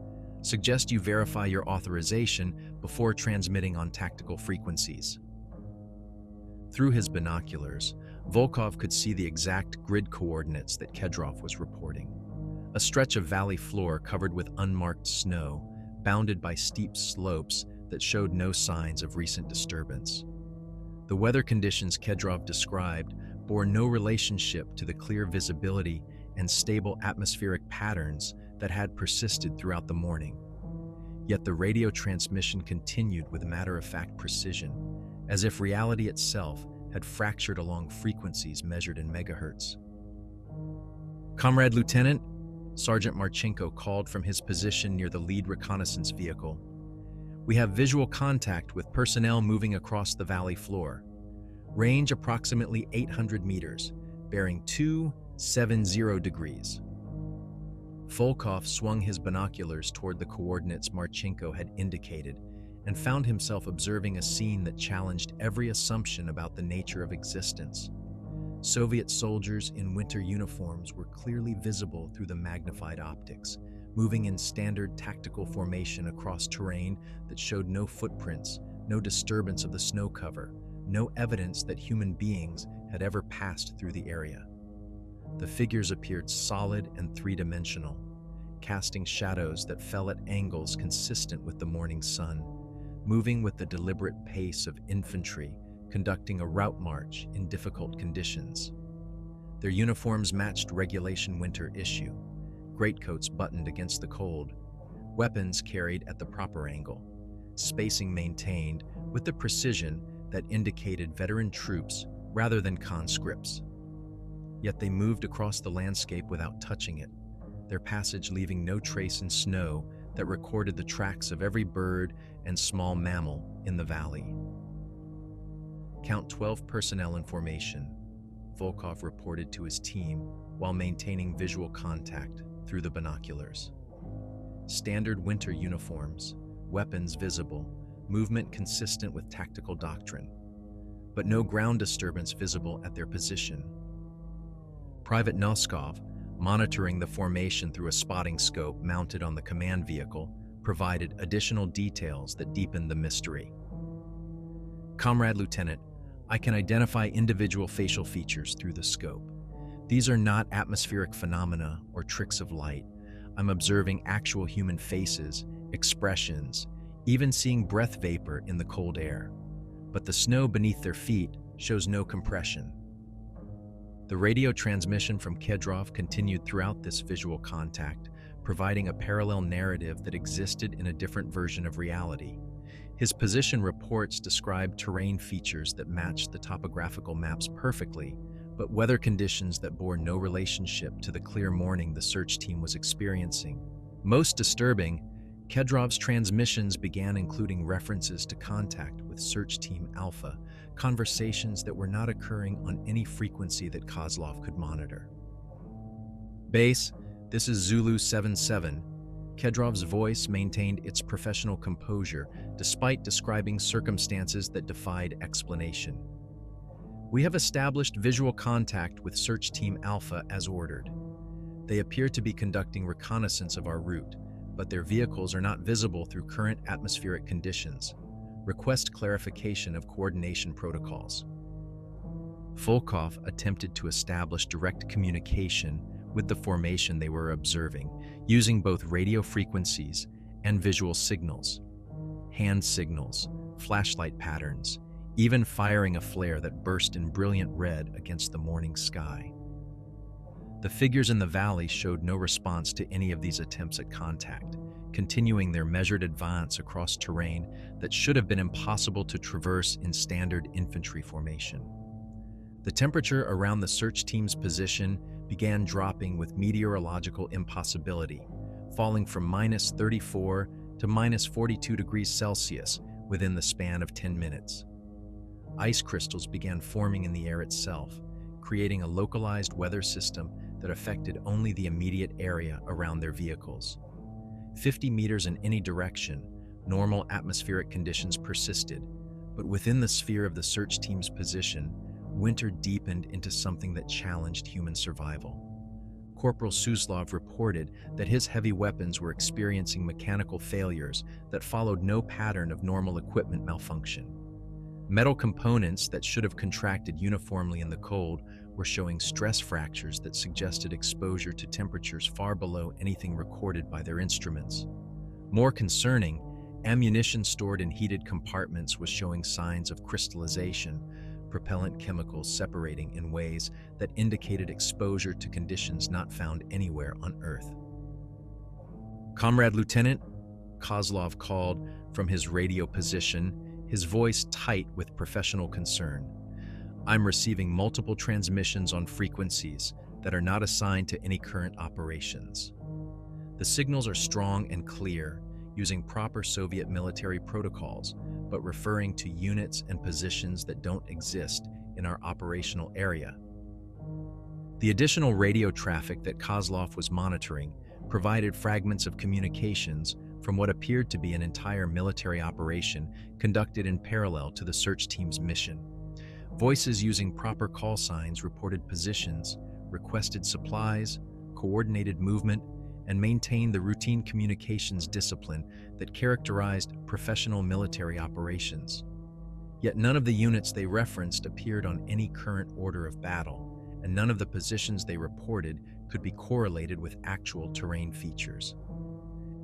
Suggest you verify your authorization before transmitting on tactical frequencies." Through his binoculars, Volkov could see the exact grid coordinates that Kedrov was reporting. A stretch of valley floor covered with unmarked snow, bounded by steep slopes that showed no signs of recent disturbance. The weather conditions Kedrov described bore no relationship to the clear visibility and stable atmospheric patterns that had persisted throughout the morning. Yet the radio transmission continued with matter-of-fact precision, as if reality itself had fractured along frequencies measured in megahertz. "Comrade Lieutenant," Sergeant Marchenko called from his position near the lead reconnaissance vehicle. "We have visual contact with personnel moving across the valley floor. Range approximately 800 meters, bearing 270 degrees. Volkov swung his binoculars toward the coordinates Marchenko had indicated and found himself observing a scene that challenged every assumption about the nature of existence. Soviet soldiers in winter uniforms were clearly visible through the magnified optics, moving in standard tactical formation across terrain that showed no footprints, no disturbance of the snow cover, no evidence that human beings had ever passed through the area. The figures appeared solid and three-dimensional, casting shadows that fell at angles consistent with the morning sun, moving with the deliberate pace of infantry conducting a route march in difficult conditions. Their uniforms matched regulation winter issue, greatcoats buttoned against the cold, weapons carried at the proper angle, spacing maintained with the precision that indicated veteran troops rather than conscripts. Yet they moved across the landscape without touching it, their passage leaving no trace in snow that recorded the tracks of every bird and small mammal in the valley. Count 12 personnel in formation, Volkov reported to his team while maintaining visual contact through the binoculars. Standard winter uniforms, weapons visible, movement consistent with tactical doctrine, but no ground disturbance visible at their position. Private Noskov, monitoring the formation through a spotting scope mounted on the command vehicle, provided additional details that deepened the mystery. Comrade Lieutenant, I can identify individual facial features through the scope. These are not atmospheric phenomena or tricks of light. I'm observing actual human faces, expressions, even seeing breath vapor in the cold air. But the snow beneath their feet shows no compression. The radio transmission from Kedrov continued throughout this visual contact, providing a parallel narrative that existed in a different version of reality. His position reports described terrain features that matched the topographical maps perfectly, but weather conditions that bore no relationship to the clear morning the search team was experiencing. Most disturbing, Kedrov's transmissions began including references to contact with Search Team Alpha, conversations that were not occurring on any frequency that Kozlov could monitor. Base, this is Zulu 77. Kedrov's voice maintained its professional composure despite describing circumstances that defied explanation. We have established visual contact with Search Team Alpha as ordered. They appear to be conducting reconnaissance of our route, but their vehicles are not visible through current atmospheric conditions. Request clarification of coordination protocols. Volkov attempted to establish direct communication with the formation they were observing, using both radio frequencies and visual signals, hand signals, flashlight patterns, even firing a flare that burst in brilliant red against the morning sky. The figures in the valley showed no response to any of these attempts at contact, continuing their measured advance across terrain that should have been impossible to traverse in standard infantry formation. The temperature around the search team's position began dropping with meteorological impossibility, falling from -34 to -42 degrees Celsius within the span of 10 minutes. Ice crystals began forming in the air itself, creating a localized weather system that affected only the immediate area around their vehicles. 50 meters in any direction, normal atmospheric conditions persisted, but within the sphere of the search team's position, winter deepened into something that challenged human survival. Corporal Suslov reported that his heavy weapons were experiencing mechanical failures that followed no pattern of normal equipment malfunction. Metal components that should have contracted uniformly in the cold were showing stress fractures that suggested exposure to temperatures far below anything recorded by their instruments. More concerning, ammunition stored in heated compartments was showing signs of crystallization, propellant chemicals separating in ways that indicated exposure to conditions not found anywhere on Earth. "Comrade Lieutenant," Kozlov called from his radio position, his voice tight with professional concern. "I'm receiving multiple transmissions on frequencies that are not assigned to any current operations. The signals are strong and clear, using proper Soviet military protocols, but referring to units and positions that don't exist in our operational area." The additional radio traffic that Kozlov was monitoring provided fragments of communications from what appeared to be an entire military operation conducted in parallel to the search team's mission. Voices using proper call signs reported positions, requested supplies, coordinated movement, and maintained the routine communications discipline that characterized professional military operations. Yet none of the units they referenced appeared on any current order of battle, and none of the positions they reported could be correlated with actual terrain features.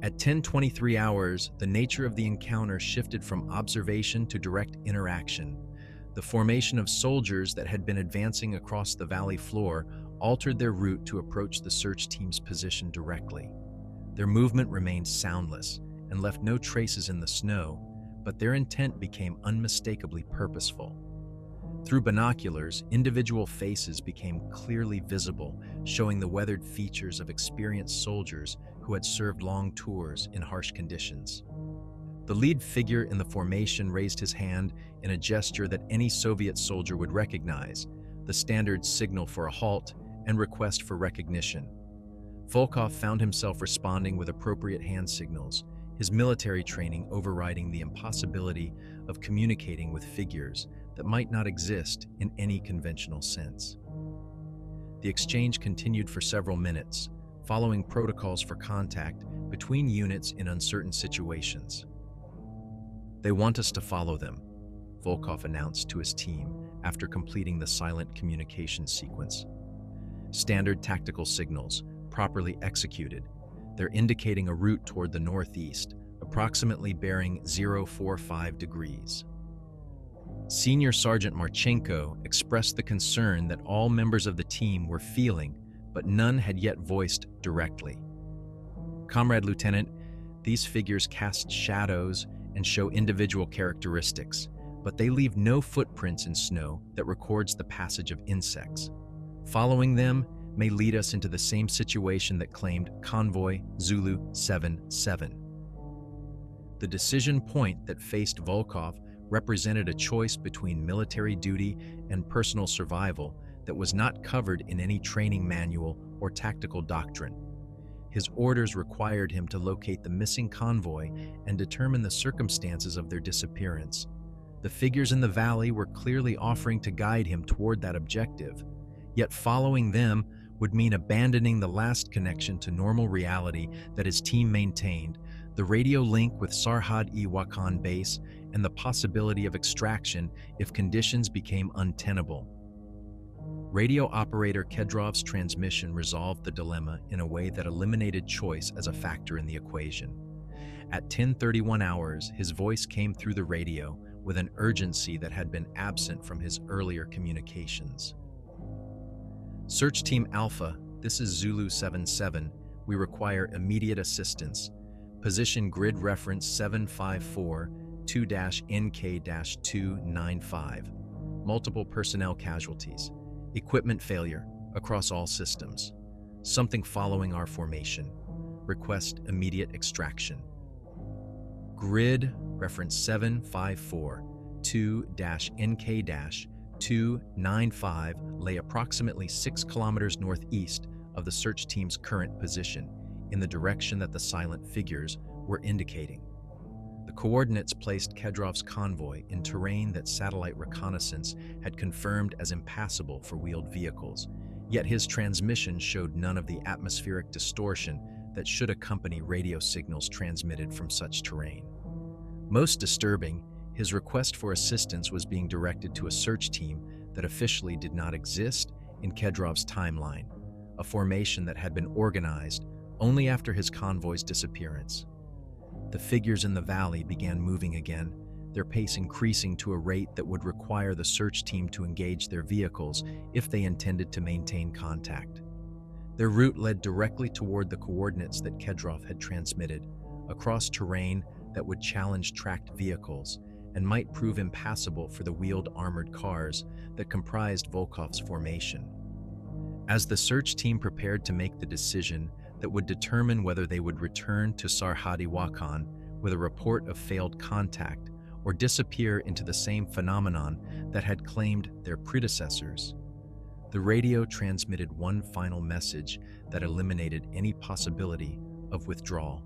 At 10:23 hours, the nature of the encounter shifted from observation to direct interaction. The formation of soldiers that had been advancing across the valley floor altered their route to approach the search team's position directly. Their movement remained soundless and left no traces in the snow, but their intent became unmistakably purposeful. Through binoculars, individual faces became clearly visible, showing the weathered features of experienced soldiers who had served long tours in harsh conditions. The lead figure in the formation raised his hand in a gesture that any Soviet soldier would recognize, the standard signal for a halt and request for recognition. Volkov found himself responding with appropriate hand signals, his military training overriding the impossibility of communicating with figures that might not exist in any conventional sense. The exchange continued for several minutes, following protocols for contact between units in uncertain situations. "They want us to follow them," Volkov announced to his team after completing the silent communication sequence. Standard tactical signals, properly executed. They're indicating a route toward the northeast, approximately bearing 045 degrees. Senior Sergeant Marchenko expressed the concern that all members of the team were feeling, but none had yet voiced directly. "Comrade Lieutenant, these figures cast shadows and show individual characteristics, but they leave no footprints in snow that records the passage of insects. Following them may lead us into the same situation that claimed Convoy Zulu 77. The decision point that faced Volkov represented a choice between military duty and personal survival that was not covered in any training manual or tactical doctrine. His orders required him to locate the missing convoy and determine the circumstances of their disappearance. The figures in the valley were clearly offering to guide him toward that objective, yet following them would mean abandoning the last connection to normal reality that his team maintained, the radio link with Sarhad-e-Wakhan base, and the possibility of extraction if conditions became untenable. Radio operator Kedrov's transmission resolved the dilemma in a way that eliminated choice as a factor in the equation. At 10:31 hours, his voice came through the radio with an urgency that had been absent from his earlier communications. "Search Team Alpha, this is Zulu 77. We require immediate assistance. Position grid reference 754-2-NK-295. Multiple personnel casualties. Equipment failure across all systems. Something following our formation. Request immediate extraction." Grid reference 754-2-NK-295 lay approximately 6 kilometers northeast of the search team's current position, in the direction that the silent figures were indicating. The coordinates placed Kedrov's convoy in terrain that satellite reconnaissance had confirmed as impassable for wheeled vehicles, yet his transmission showed none of the atmospheric distortion that should accompany radio signals transmitted from such terrain. Most disturbing, his request for assistance was being directed to a search team that officially did not exist in Kedrov's timeline, a formation that had been organized only after his convoy's disappearance. The figures in the valley began moving again, their pace increasing to a rate that would require the search team to engage their vehicles if they intended to maintain contact. Their route led directly toward the coordinates that Kedrov had transmitted, across terrain that would challenge tracked vehicles and might prove impassable for the wheeled armored cars that comprised Volkov's formation. As the search team prepared to make the decision that would determine whether they would return to Sarhad-e-Wakhan with a report of failed contact or disappear into the same phenomenon that had claimed their predecessors, the radio transmitted one final message that eliminated any possibility of withdrawal.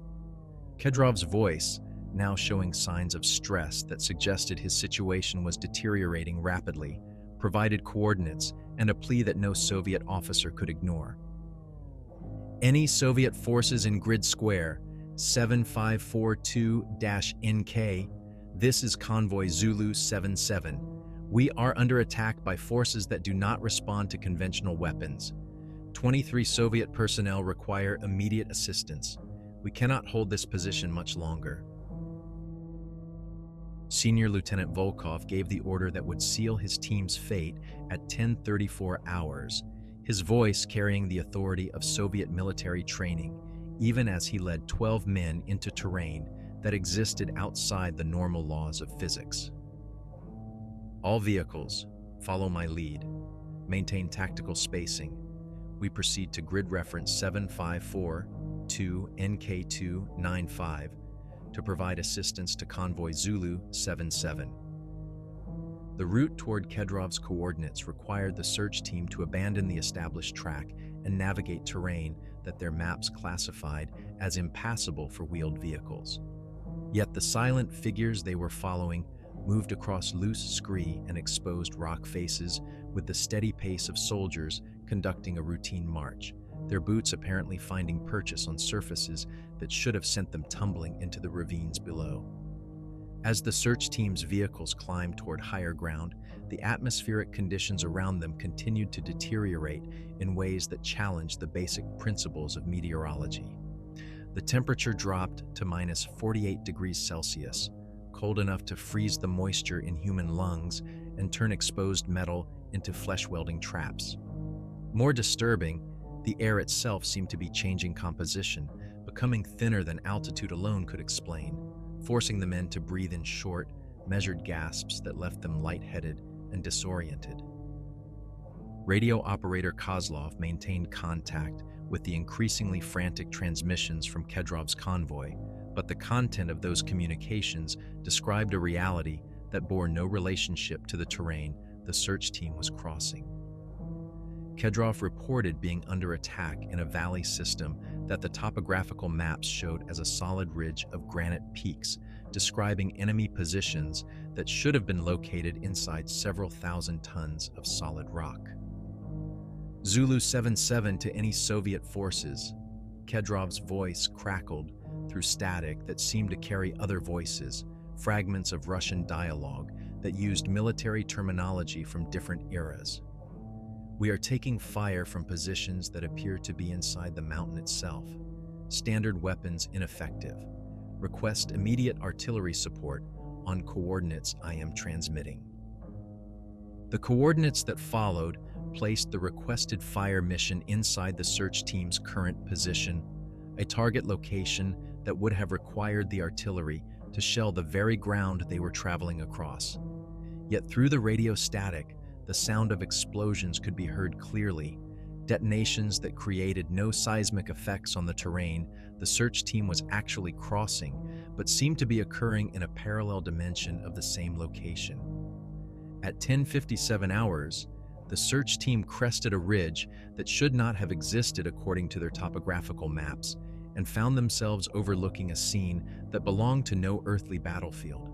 Kedrov's voice, now showing signs of stress that suggested his situation was deteriorating rapidly, provided coordinates and a plea that no Soviet officer could ignore. "Any Soviet forces in grid square 7542-NK, this is Convoy Zulu 77. We are under attack by forces that do not respond to conventional weapons. 23 Soviet personnel require immediate assistance. We cannot hold this position much longer." Senior Lieutenant Volkov gave the order that would seal his team's fate at 10:34 hours. his voice carrying the authority of Soviet military training, even as he led 12 men into terrain that existed outside the normal laws of physics. All vehicles, follow my lead. Maintain tactical spacing. We proceed to grid reference 754-2NK295 to provide assistance to Convoy Zulu 77. The route toward Kedrov's coordinates required the search team to abandon the established track and navigate terrain that their maps classified as impassable for wheeled vehicles. Yet the silent figures they were following moved across loose scree and exposed rock faces with the steady pace of soldiers conducting a routine march, their boots apparently finding purchase on surfaces that should have sent them tumbling into the ravines below. As the search team's vehicles climbed toward higher ground, the atmospheric conditions around them continued to deteriorate in ways that challenged the basic principles of meteorology. The temperature dropped to minus 48 degrees Celsius, cold enough to freeze the moisture in human lungs and turn exposed metal into flesh-welding traps. More disturbing, the air itself seemed to be changing composition, becoming thinner than altitude alone could explain, forcing the men to breathe in short, measured gasps that left them lightheaded and disoriented. Radio operator Kozlov maintained contact with the increasingly frantic transmissions from Kedrov's convoy, but the content of those communications described a reality that bore no relationship to the terrain the search team was crossing. Kedrov reported being under attack in a valley system that the topographical maps showed as a solid ridge of granite peaks, describing enemy positions that should have been located inside several thousand tons of solid rock. Zulu 77 to any Soviet forces. Kedrov's voice crackled through static that seemed to carry other voices, fragments of Russian dialogue that used military terminology from different eras. We are taking fire from positions that appear to be inside the mountain itself. Standard weapons ineffective. Request immediate artillery support on coordinates I am transmitting. The coordinates that followed placed the requested fire mission inside the search team's current position, a target location that would have required the artillery to shell the very ground they were traveling across. Yet through the radio static, the sound of explosions could be heard clearly, detonations that created no seismic effects on the terrain the search team was actually crossing, but seemed to be occurring in a parallel dimension of the same location. At 10:57 hours, the search team crested a ridge that should not have existed according to their topographical maps, and found themselves overlooking a scene that belonged to no earthly battlefield.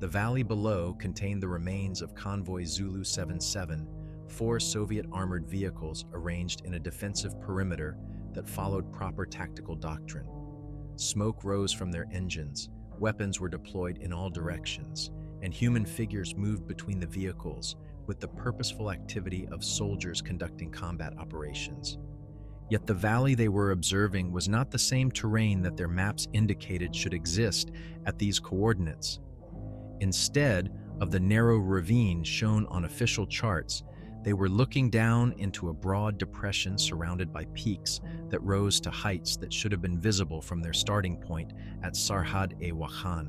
The valley below contained the remains of Convoy Zulu 77, 4 Soviet armored vehicles arranged in a defensive perimeter that followed proper tactical doctrine. Smoke rose from their engines, weapons were deployed in all directions, and human figures moved between the vehicles with the purposeful activity of soldiers conducting combat operations. Yet the valley they were observing was not the same terrain that their maps indicated should exist at these coordinates. Instead of the narrow ravine shown on official charts, they were looking down into a broad depression surrounded by peaks that rose to heights that should have been visible from their starting point at Sarhad-e-Wakhan.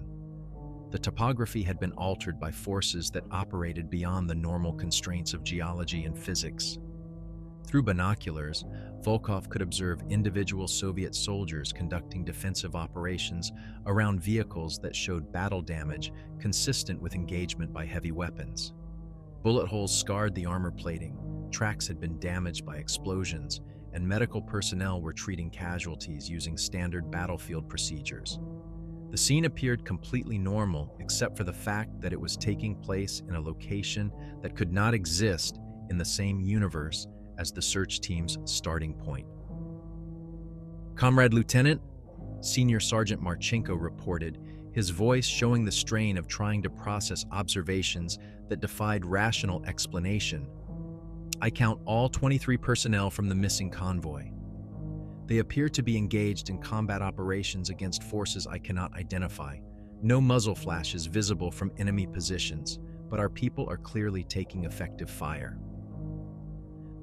The topography had been altered by forces that operated beyond the normal constraints of geology and physics. Through binoculars, Volkov could observe individual Soviet soldiers conducting defensive operations around vehicles that showed battle damage consistent with engagement by heavy weapons. Bullet holes scarred the armor plating, tracks had been damaged by explosions, and medical personnel were treating casualties using standard battlefield procedures. The scene appeared completely normal except for the fact that it was taking place in a location that could not exist in the same universe as the search team's starting point. "Comrade Lieutenant," Senior Sergeant Marchenko reported, his voice showing the strain of trying to process observations that defied rational explanation. "I count all 23 personnel from the missing convoy. They appear to be engaged in combat operations against forces I cannot identify. No muzzle flashes visible from enemy positions, but our people are clearly taking effective fire."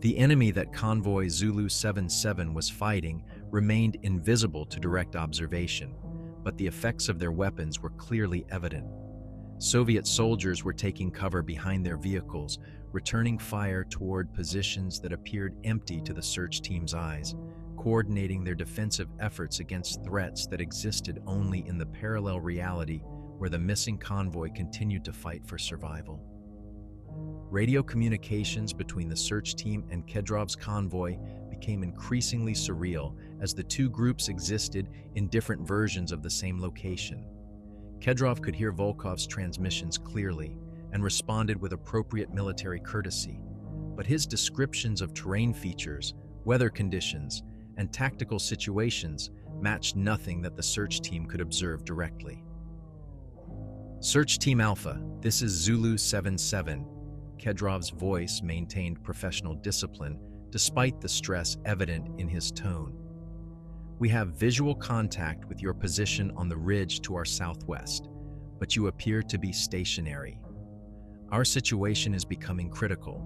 The enemy that Convoy Zulu 77 was fighting remained invisible to direct observation, but the effects of their weapons were clearly evident. Soviet soldiers were taking cover behind their vehicles, returning fire toward positions that appeared empty to the search team's eyes, coordinating their defensive efforts against threats that existed only in the parallel reality where the missing convoy continued to fight for survival. Radio communications between the search team and Kedrov's convoy became increasingly surreal as the two groups existed in different versions of the same location. Kedrov could hear Volkov's transmissions clearly and responded with appropriate military courtesy, but his descriptions of terrain features, weather conditions, and tactical situations matched nothing that the search team could observe directly. Search Team Alpha, this is Zulu 77. Kedrov's voice maintained professional discipline despite the stress evident in his tone. We have visual contact with your position on the ridge to our southwest, but you appear to be stationary. Our situation is becoming critical.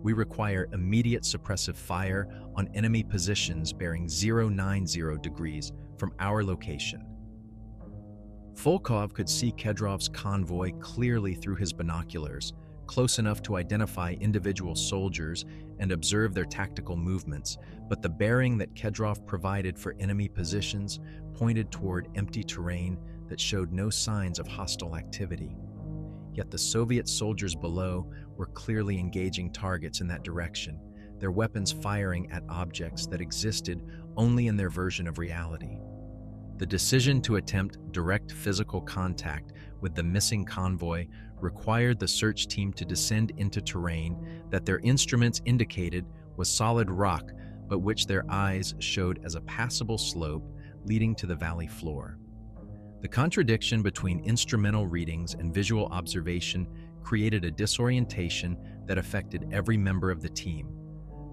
We require immediate suppressive fire on enemy positions bearing 090 degrees from our location. Volkov could see Kedrov's convoy clearly through his binoculars, close enough to identify individual soldiers and observe their tactical movements, but the bearing that Kedrov provided for enemy positions pointed toward empty terrain that showed no signs of hostile activity. Yet the Soviet soldiers below were clearly engaging targets in that direction, their weapons firing at objects that existed only in their version of reality. The decision to attempt direct physical contact with the missing convoy required the search team to descend into terrain that their instruments indicated was solid rock, but which their eyes showed as a passable slope leading to the valley floor. The contradiction between instrumental readings and visual observation created a disorientation that affected every member of the team,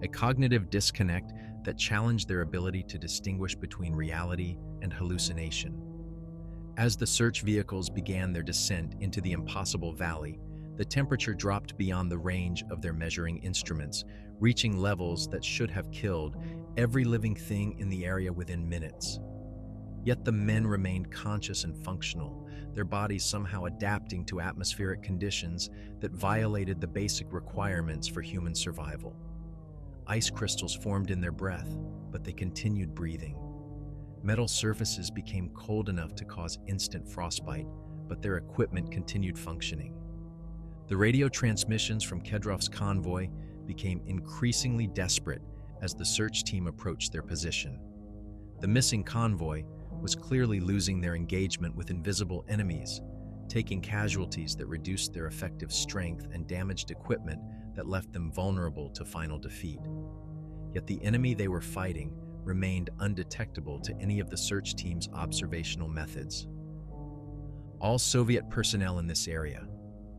a cognitive disconnect that challenged their ability to distinguish between reality and hallucination. As the search vehicles began their descent into the impossible valley, the temperature dropped beyond the range of their measuring instruments, reaching levels that should have killed every living thing in the area within minutes. Yet the men remained conscious and functional, their bodies somehow adapting to atmospheric conditions that violated the basic requirements for human survival. Ice crystals formed in their breath, but they continued breathing. Metal surfaces became cold enough to cause instant frostbite, but their equipment continued functioning. The radio transmissions from Kedrov's convoy became increasingly desperate as the search team approached their position. The missing convoy was clearly losing their engagement with invisible enemies, taking casualties that reduced their effective strength and damaged equipment that left them vulnerable to final defeat. Yet the enemy they were fighting remained undetectable to any of the search team's observational methods. All Soviet personnel in this area,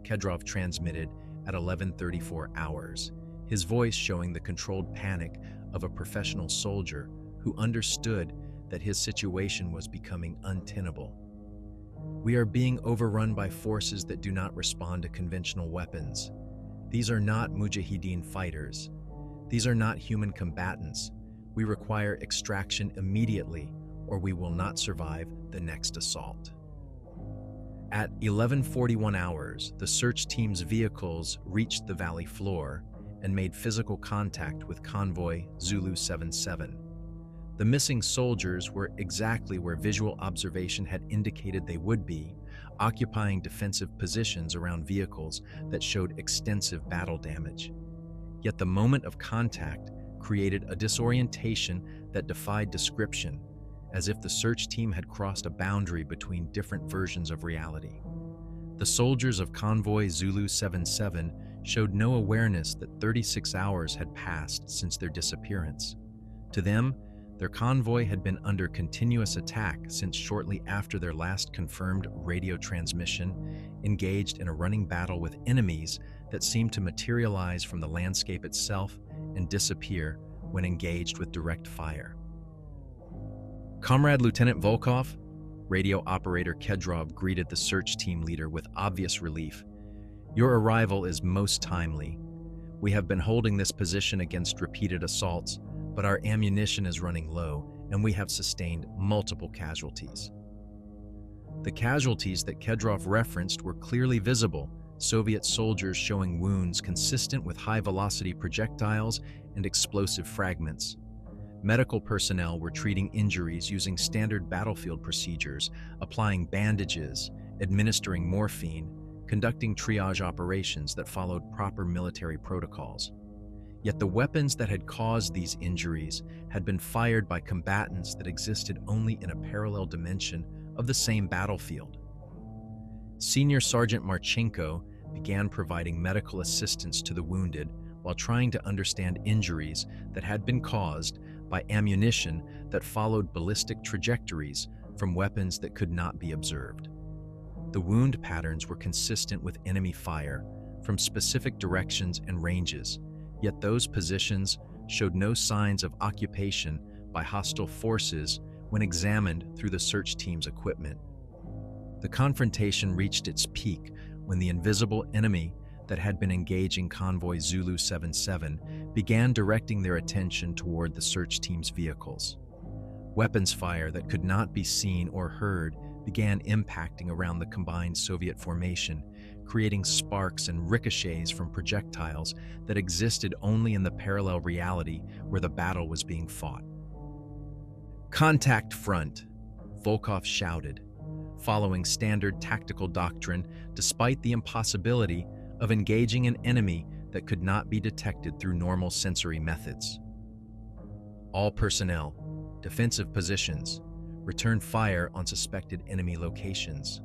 Kedrov transmitted at 11:34 hours, his voice showing the controlled panic of a professional soldier who understood that his situation was becoming untenable. We are being overrun by forces that do not respond to conventional weapons. These are not Mujahideen fighters. These are not human combatants. We require extraction immediately, or we will not survive the next assault. At 11:41 hours, the search team's vehicles reached the valley floor and made physical contact with Convoy Zulu 77. The missing soldiers were exactly where visual observation had indicated they would be, occupying defensive positions around vehicles that showed extensive battle damage. Yet the moment of contact created a disorientation that defied description, as if the search team had crossed a boundary between different versions of reality. The soldiers of Convoy Zulu 77 showed no awareness that 36 hours had passed since their disappearance. To them, their convoy had been under continuous attack since shortly after their last confirmed radio transmission, engaged in a running battle with enemies that seemed to materialize from the landscape itself and disappear when engaged with direct fire. Comrade Lieutenant Volkov, radio operator Kedrov greeted the search team leader with obvious relief. Your arrival is most timely. We have been holding this position against repeated assaults, but our ammunition is running low and we have sustained multiple casualties. The casualties that Kedrov referenced were clearly visible, Soviet soldiers showing wounds consistent with high-velocity projectiles and explosive fragments. Medical personnel were treating injuries using standard battlefield procedures, applying bandages, administering morphine, conducting triage operations that followed proper military protocols. Yet the weapons that had caused these injuries had been fired by combatants that existed only in a parallel dimension of the same battlefield. Senior Sergeant Marchenko began providing medical assistance to the wounded while trying to understand injuries that had been caused by ammunition that followed ballistic trajectories from weapons that could not be observed. The wound patterns were consistent with enemy fire from specific directions and ranges, yet those positions showed no signs of occupation by hostile forces when examined through the search team's equipment. The confrontation reached its peak when the invisible enemy that had been engaging Convoy Zulu 77 began directing their attention toward the search team's vehicles. Weapons fire that could not be seen or heard began impacting around the combined Soviet formation, creating sparks and ricochets from projectiles that existed only in the parallel reality where the battle was being fought. "Contact front," Volkov shouted, following standard tactical doctrine despite the impossibility of engaging an enemy that could not be detected through normal sensory methods. "All personnel, defensive positions, return fire on suspected enemy locations."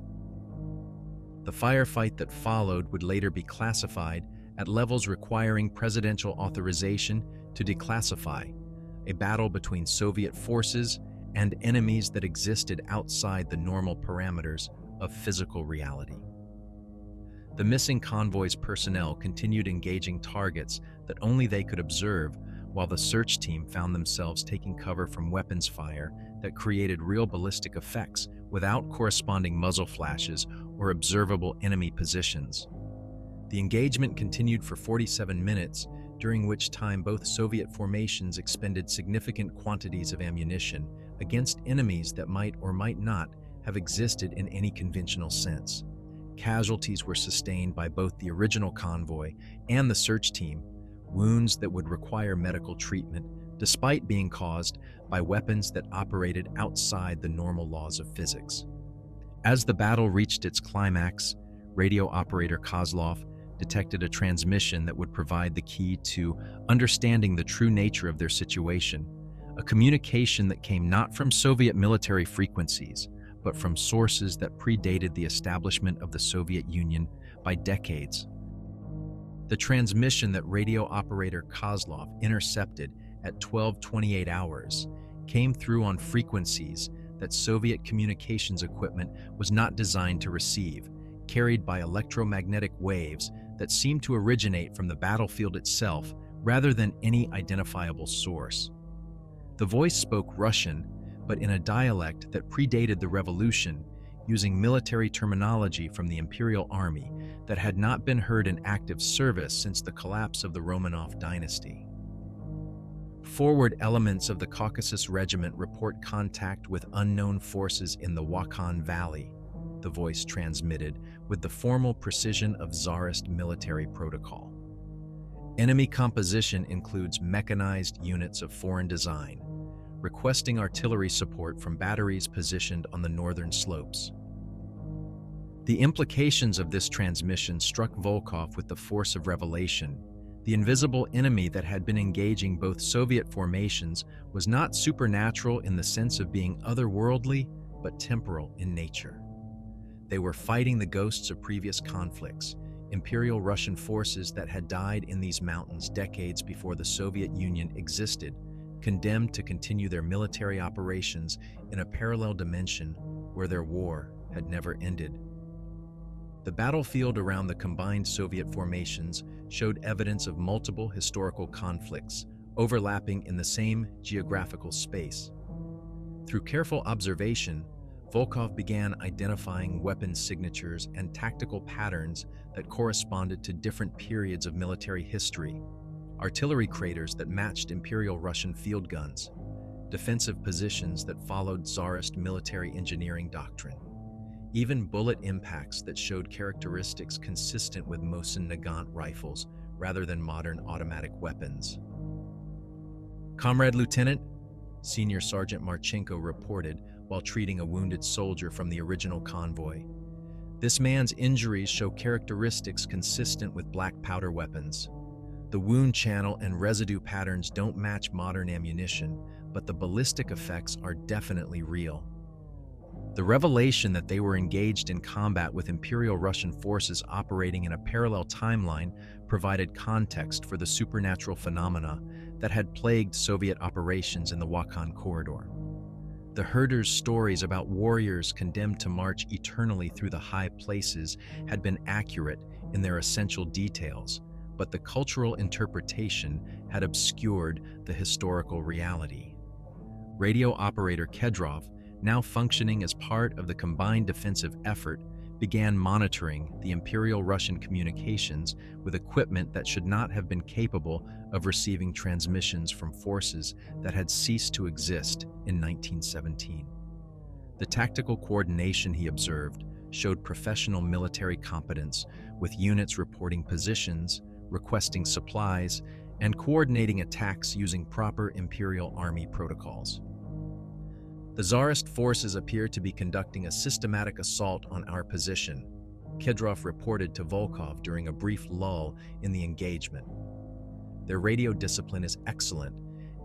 The firefight that followed would later be classified at levels requiring presidential authorization to declassify, a battle between Soviet forces and enemies that existed outside the normal parameters of physical reality. The missing convoy's personnel continued engaging targets that only they could observe, while the search team found themselves taking cover from weapons fire that created real ballistic effects without corresponding muzzle flashes or observable enemy positions. The engagement continued for 47 minutes, during which time both Soviet formations expended significant quantities of ammunition against enemies that might or might not have existed in any conventional sense. Casualties were sustained by both the original convoy and the search team, wounds that would require medical treatment despite being caused by weapons that operated outside the normal laws of physics. As the battle reached its climax, radio operator Kozlov detected a transmission that would provide the key to understanding the true nature of their situation, a communication that came not from Soviet military frequencies, but from sources that predated the establishment of the Soviet Union by decades. The transmission that radio operator Kozlov intercepted at 12:28 hours came through on frequencies that Soviet communications equipment was not designed to receive, carried by electromagnetic waves that seemed to originate from the battlefield itself rather than any identifiable source. The voice spoke Russian, but in a dialect that predated the revolution, using military terminology from the Imperial Army that had not been heard in active service since the collapse of the Romanov dynasty. "Forward elements of the Caucasus Regiment report contact with unknown forces in the Wakhan Valley," the voice transmitted with the formal precision of Tsarist military protocol. "Enemy composition includes mechanized units of foreign design, requesting artillery support from batteries positioned on the northern slopes." The implications of this transmission struck Volkov with the force of revelation. The invisible enemy that had been engaging both Soviet formations was not supernatural in the sense of being otherworldly, but temporal in nature. They were fighting the ghosts of previous conflicts, Imperial Russian forces that had died in these mountains decades before the Soviet Union existed, condemned to continue their military operations in a parallel dimension where their war had never ended. The battlefield around the combined Soviet formations showed evidence of multiple historical conflicts, overlapping in the same geographical space. Through careful observation, Volkov began identifying weapon signatures and tactical patterns that corresponded to different periods of military history: artillery craters that matched Imperial Russian field guns, defensive positions that followed Tsarist military engineering doctrine, even bullet impacts that showed characteristics consistent with Mosin Nagant rifles rather than modern automatic weapons. "Comrade Lieutenant," Senior Sergeant Marchenko reported while treating a wounded soldier from the original convoy, "this man's injuries show characteristics consistent with black powder weapons. The wound channel and residue patterns don't match modern ammunition, but the ballistic effects are definitely real." The revelation that they were engaged in combat with Imperial Russian forces operating in a parallel timeline provided context for the supernatural phenomena that had plagued Soviet operations in the Wakhan corridor. The herders' stories about warriors condemned to march eternally through the high places had been accurate in their essential details, but the cultural interpretation had obscured the historical reality. Radio operator Kedrov, now functioning as part of the combined defensive effort, began monitoring the Imperial Russian communications with equipment that should not have been capable of receiving transmissions from forces that had ceased to exist in 1917. The tactical coordination he observed showed professional military competence, with units reporting positions, requesting supplies, and coordinating attacks using proper Imperial Army protocols. "The Tsarist forces appear to be conducting a systematic assault on our position," Kedrov reported to Volkov during a brief lull in the engagement. "Their radio discipline is excellent,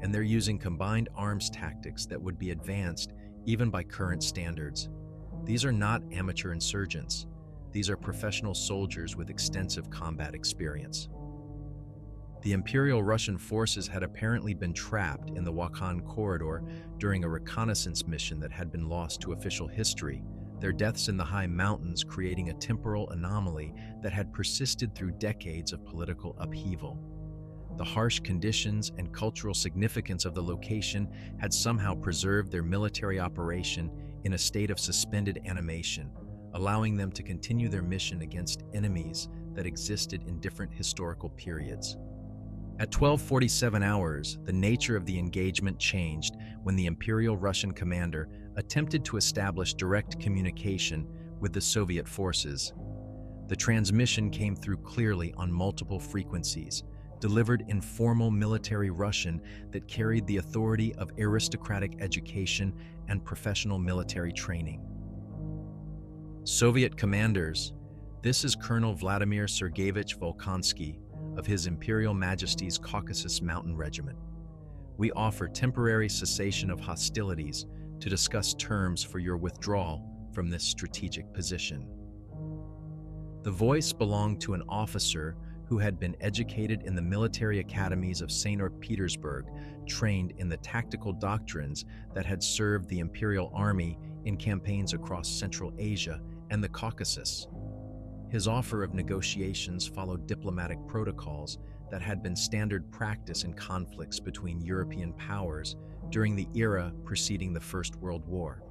and they're using combined arms tactics that would be advanced even by current standards. These are not amateur insurgents. These are professional soldiers with extensive combat experience." The Imperial Russian forces had apparently been trapped in the Wakhan corridor during a reconnaissance mission that had been lost to official history, their deaths in the high mountains creating a temporal anomaly that had persisted through decades of political upheaval. The harsh conditions and cultural significance of the location had somehow preserved their military operation in a state of suspended animation, allowing them to continue their mission against enemies that existed in different historical periods. At 12:47 hours, the nature of the engagement changed when the Imperial Russian commander attempted to establish direct communication with the Soviet forces. The transmission came through clearly on multiple frequencies, delivered in formal military Russian that carried the authority of aristocratic education and professional military training. "Soviet commanders, this is Colonel Vladimir Sergeyevich Volkansky of His Imperial Majesty's Caucasus Mountain Regiment. We offer temporary cessation of hostilities to discuss terms for your withdrawal from this strategic position." The voice belonged to an officer who had been educated in the military academies of St. Petersburg, trained in the tactical doctrines that had served the Imperial Army in campaigns across Central Asia and the Caucasus. His offer of negotiations followed diplomatic protocols that had been standard practice in conflicts between European powers during the era preceding the First World War.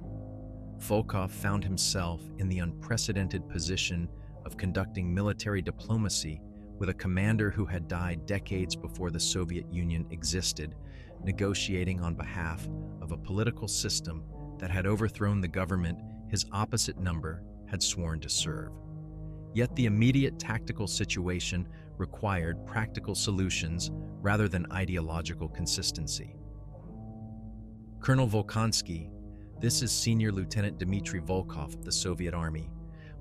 Volkov found himself in the unprecedented position of conducting military diplomacy with a commander who had died decades before the Soviet Union existed, negotiating on behalf of a political system that had overthrown the government his opposite number had sworn to serve. Yet the immediate tactical situation required practical solutions rather than ideological consistency. "Colonel Volkansky, this is Senior Lieutenant Dmitry Volkov of the Soviet Army.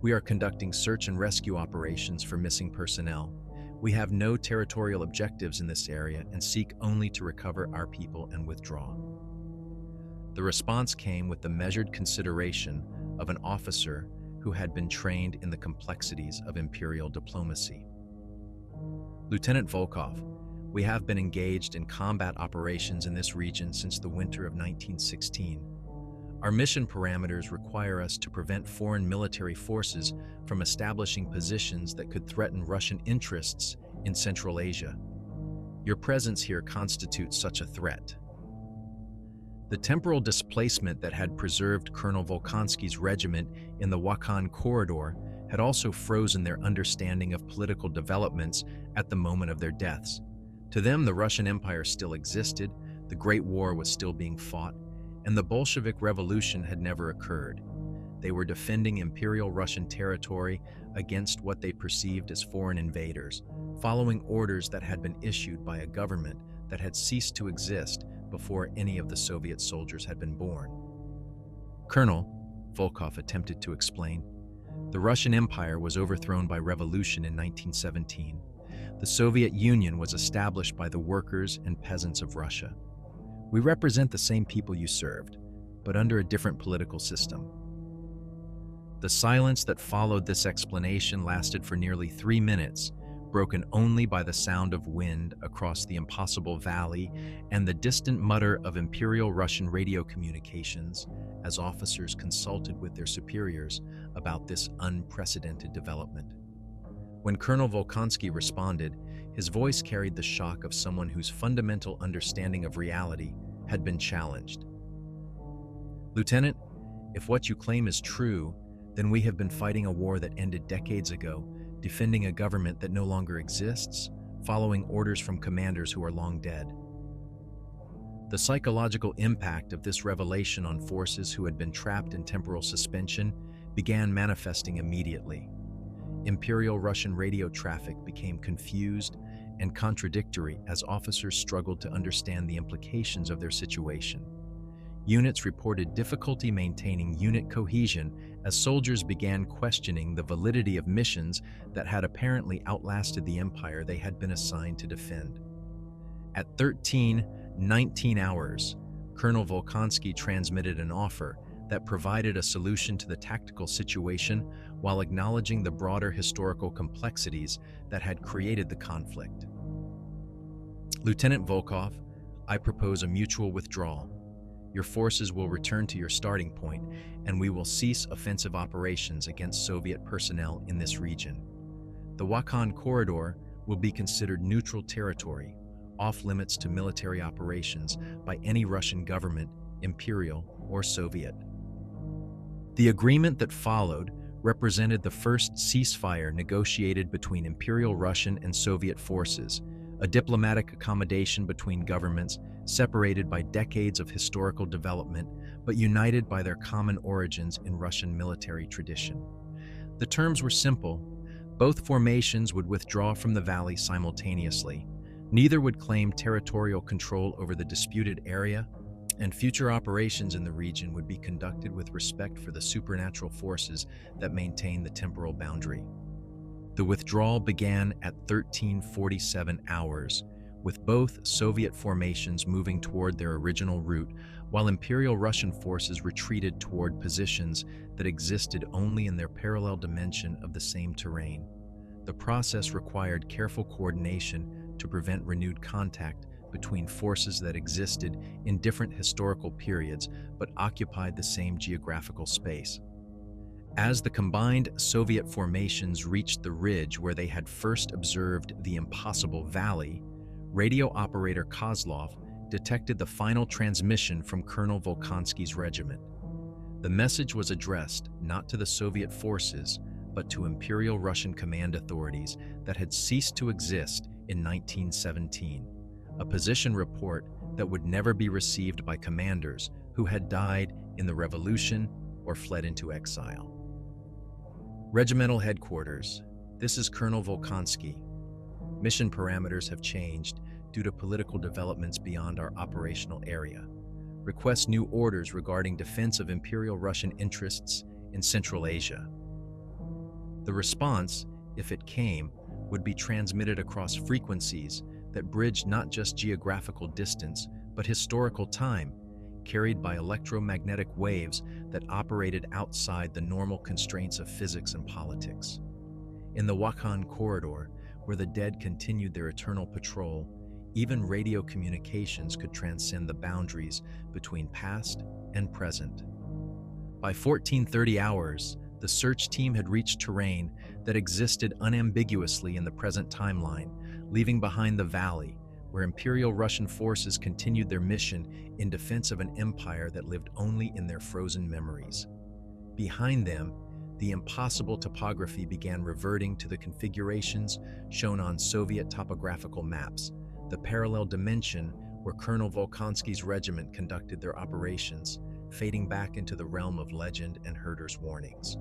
We are conducting search and rescue operations for missing personnel. We have no territorial objectives in this area and seek only to recover our people and withdraw." The response came with the measured consideration of an officer who had been trained in the complexities of imperial diplomacy. "Lieutenant Volkov, we have been engaged in combat operations in this region since the winter of 1916. Our mission parameters require us to prevent foreign military forces from establishing positions that could threaten Russian interests in Central Asia. Your presence here constitutes such a threat." The temporal displacement that had preserved Colonel Volkonsky's regiment in the Wakhan corridor had also frozen their understanding of political developments at the moment of their deaths. To them, the Russian Empire still existed, the Great War was still being fought, and the Bolshevik Revolution had never occurred. They were defending Imperial Russian territory against what they perceived as foreign invaders, following orders that had been issued by a government that had ceased to exist before any of the Soviet soldiers had been born. Colonel, Volkov attempted to explain, the Russian Empire was overthrown by revolution in 1917. The Soviet Union was established by the workers and peasants of Russia. We represent the same people you served, but under a different political system. The silence that followed this explanation lasted for nearly 3 minutes, broken only by the sound of wind across the impossible valley and the distant mutter of Imperial Russian radio communications as officers consulted with their superiors about this unprecedented development. When Colonel Volkonsky responded, his voice carried the shock of someone whose fundamental understanding of reality had been challenged. Lieutenant, if what you claim is true, then we have been fighting a war that ended decades ago, defending a government that no longer exists, following orders from commanders who are long dead. The psychological impact of this revelation on forces who had been trapped in temporal suspension began manifesting immediately. Imperial Russian radio traffic became confused and contradictory as officers struggled to understand the implications of their situation. Units reported difficulty maintaining unit cohesion as soldiers began questioning the validity of missions that had apparently outlasted the empire they had been assigned to defend. At 19 hours, Colonel Volkonsky transmitted an offer that provided a solution to the tactical situation while acknowledging the broader historical complexities that had created the conflict. Lieutenant Volkov, I propose a mutual withdrawal. Your forces will return to your starting point, and we will cease offensive operations against Soviet personnel in this region. The Wakhan corridor will be considered neutral territory, off-limits to military operations by any Russian government, Imperial or Soviet. The agreement that followed represented the first ceasefire negotiated between Imperial Russian and Soviet forces, a diplomatic accommodation between governments separated by decades of historical development, but united by their common origins in Russian military tradition. The terms were simple. Both formations would withdraw from the valley simultaneously. Neither would claim territorial control over the disputed area, and future operations in the region would be conducted with respect for the supernatural forces that maintain the temporal boundary. The withdrawal began at 13:47 hours, with both Soviet formations moving toward their original route, while Imperial Russian forces retreated toward positions that existed only in their parallel dimension of the same terrain. The process required careful coordination to prevent renewed contact between forces that existed in different historical periods but occupied the same geographical space. As the combined Soviet formations reached the ridge where they had first observed the impossible valley, radio operator Kozlov detected the final transmission from Colonel Volkonsky's regiment. The message was addressed not to the Soviet forces, but to Imperial Russian command authorities that had ceased to exist in 1917, a position report that would never be received by commanders who had died in the revolution or fled into exile. Regimental Headquarters. This is Colonel Volkonsky. Mission parameters have changed due to political developments beyond our operational area. Request new orders regarding defense of Imperial Russian interests in Central Asia. The response, if it came, would be transmitted across frequencies that bridged not just geographical distance, but historical time, carried by electromagnetic waves that operated outside the normal constraints of physics and politics. In the Wakhan corridor, where the dead continued their eternal patrol, even radio communications could transcend the boundaries between past and present. By 14:30 hours, the search team had reached terrain that existed unambiguously in the present timeline, leaving behind the valley, where Imperial Russian forces continued their mission in defense of an empire that lived only in their frozen memories. Behind them, the impossible topography began reverting to the configurations shown on Soviet topographical maps, the parallel dimension where Colonel Volkonsky's regiment conducted their operations, fading back into the realm of legend and herders' warnings.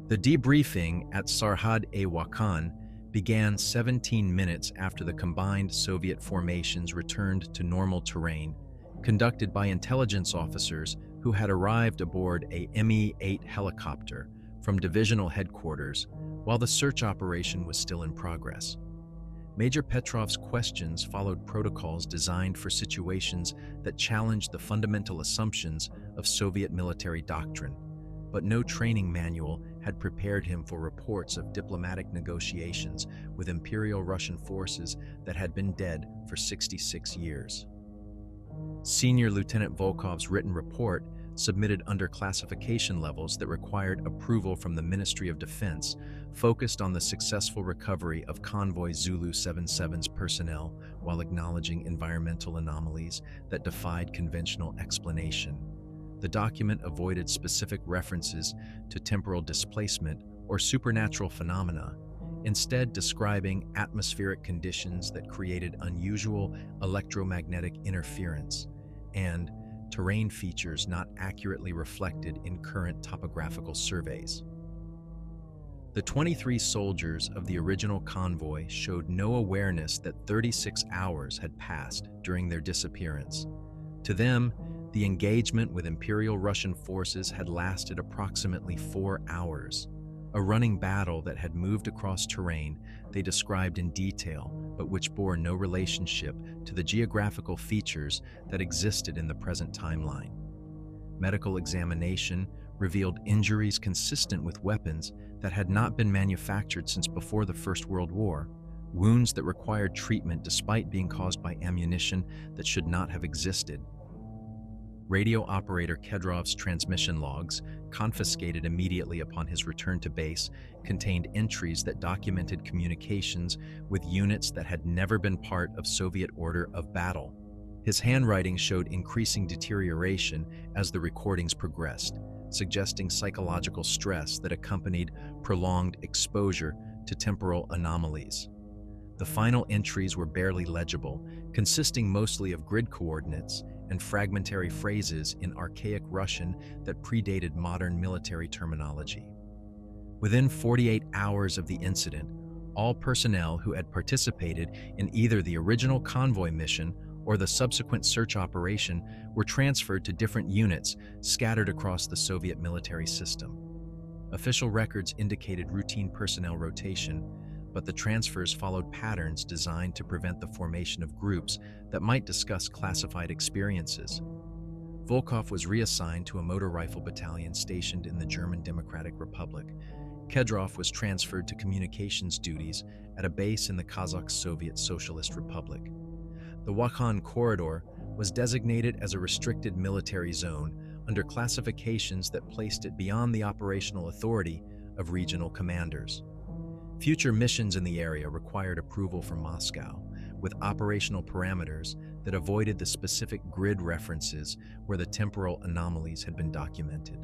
The debriefing at Sarhad-e-Wakhan began 17 minutes after the combined Soviet formations returned to normal terrain, conducted by intelligence officers who had arrived aboard a Mi-8 helicopter from divisional headquarters while the search operation was still in progress. Major Petrov's questions followed protocols designed for situations that challenged the fundamental assumptions of Soviet military doctrine, but no training manual had prepared him for reports of diplomatic negotiations with Imperial Russian forces that had been dead for 66 years. Senior Lieutenant Volkov's written report, submitted under classification levels that required approval from the Ministry of Defense, focused on the successful recovery of Convoy Zulu 77's personnel while acknowledging environmental anomalies that defied conventional explanation. The document avoided specific references to temporal displacement or supernatural phenomena, instead describing atmospheric conditions that created unusual electromagnetic interference and terrain features not accurately reflected in current topographical surveys. The 23 soldiers of the original convoy showed no awareness that 36 hours had passed during their disappearance. To them, the engagement with Imperial Russian forces had lasted approximately 4 hours, a running battle that had moved across terrain they described in detail, but which bore no relationship to the geographical features that existed in the present timeline. Medical examination revealed injuries consistent with weapons that had not been manufactured since before the First World War, wounds that required treatment despite being caused by ammunition that should not have existed. Radio operator Kedrov's transmission logs, confiscated immediately upon his return to base, contained entries that documented communications with units that had never been part of Soviet order of battle. His handwriting showed increasing deterioration as the recordings progressed, suggesting psychological stress that accompanied prolonged exposure to temporal anomalies. The final entries were barely legible, consisting mostly of grid coordinates and fragmentary phrases in archaic Russian that predated modern military terminology. Within 48 hours of the incident, all personnel who had participated in either the original convoy mission or the subsequent search operation were transferred to different units scattered across the Soviet military system. Official records indicated routine personnel rotation, but the transfers followed patterns designed to prevent the formation of groups that might discuss classified experiences. Volkov was reassigned to a motor rifle battalion stationed in the German Democratic Republic. Kedrov was transferred to communications duties at a base in the Kazakh Soviet Socialist Republic. The Wakhan corridor was designated as a restricted military zone under classifications that placed it beyond the operational authority of regional commanders. Future missions in the area required approval from Moscow, with operational parameters that avoided the specific grid references where the temporal anomalies had been documented.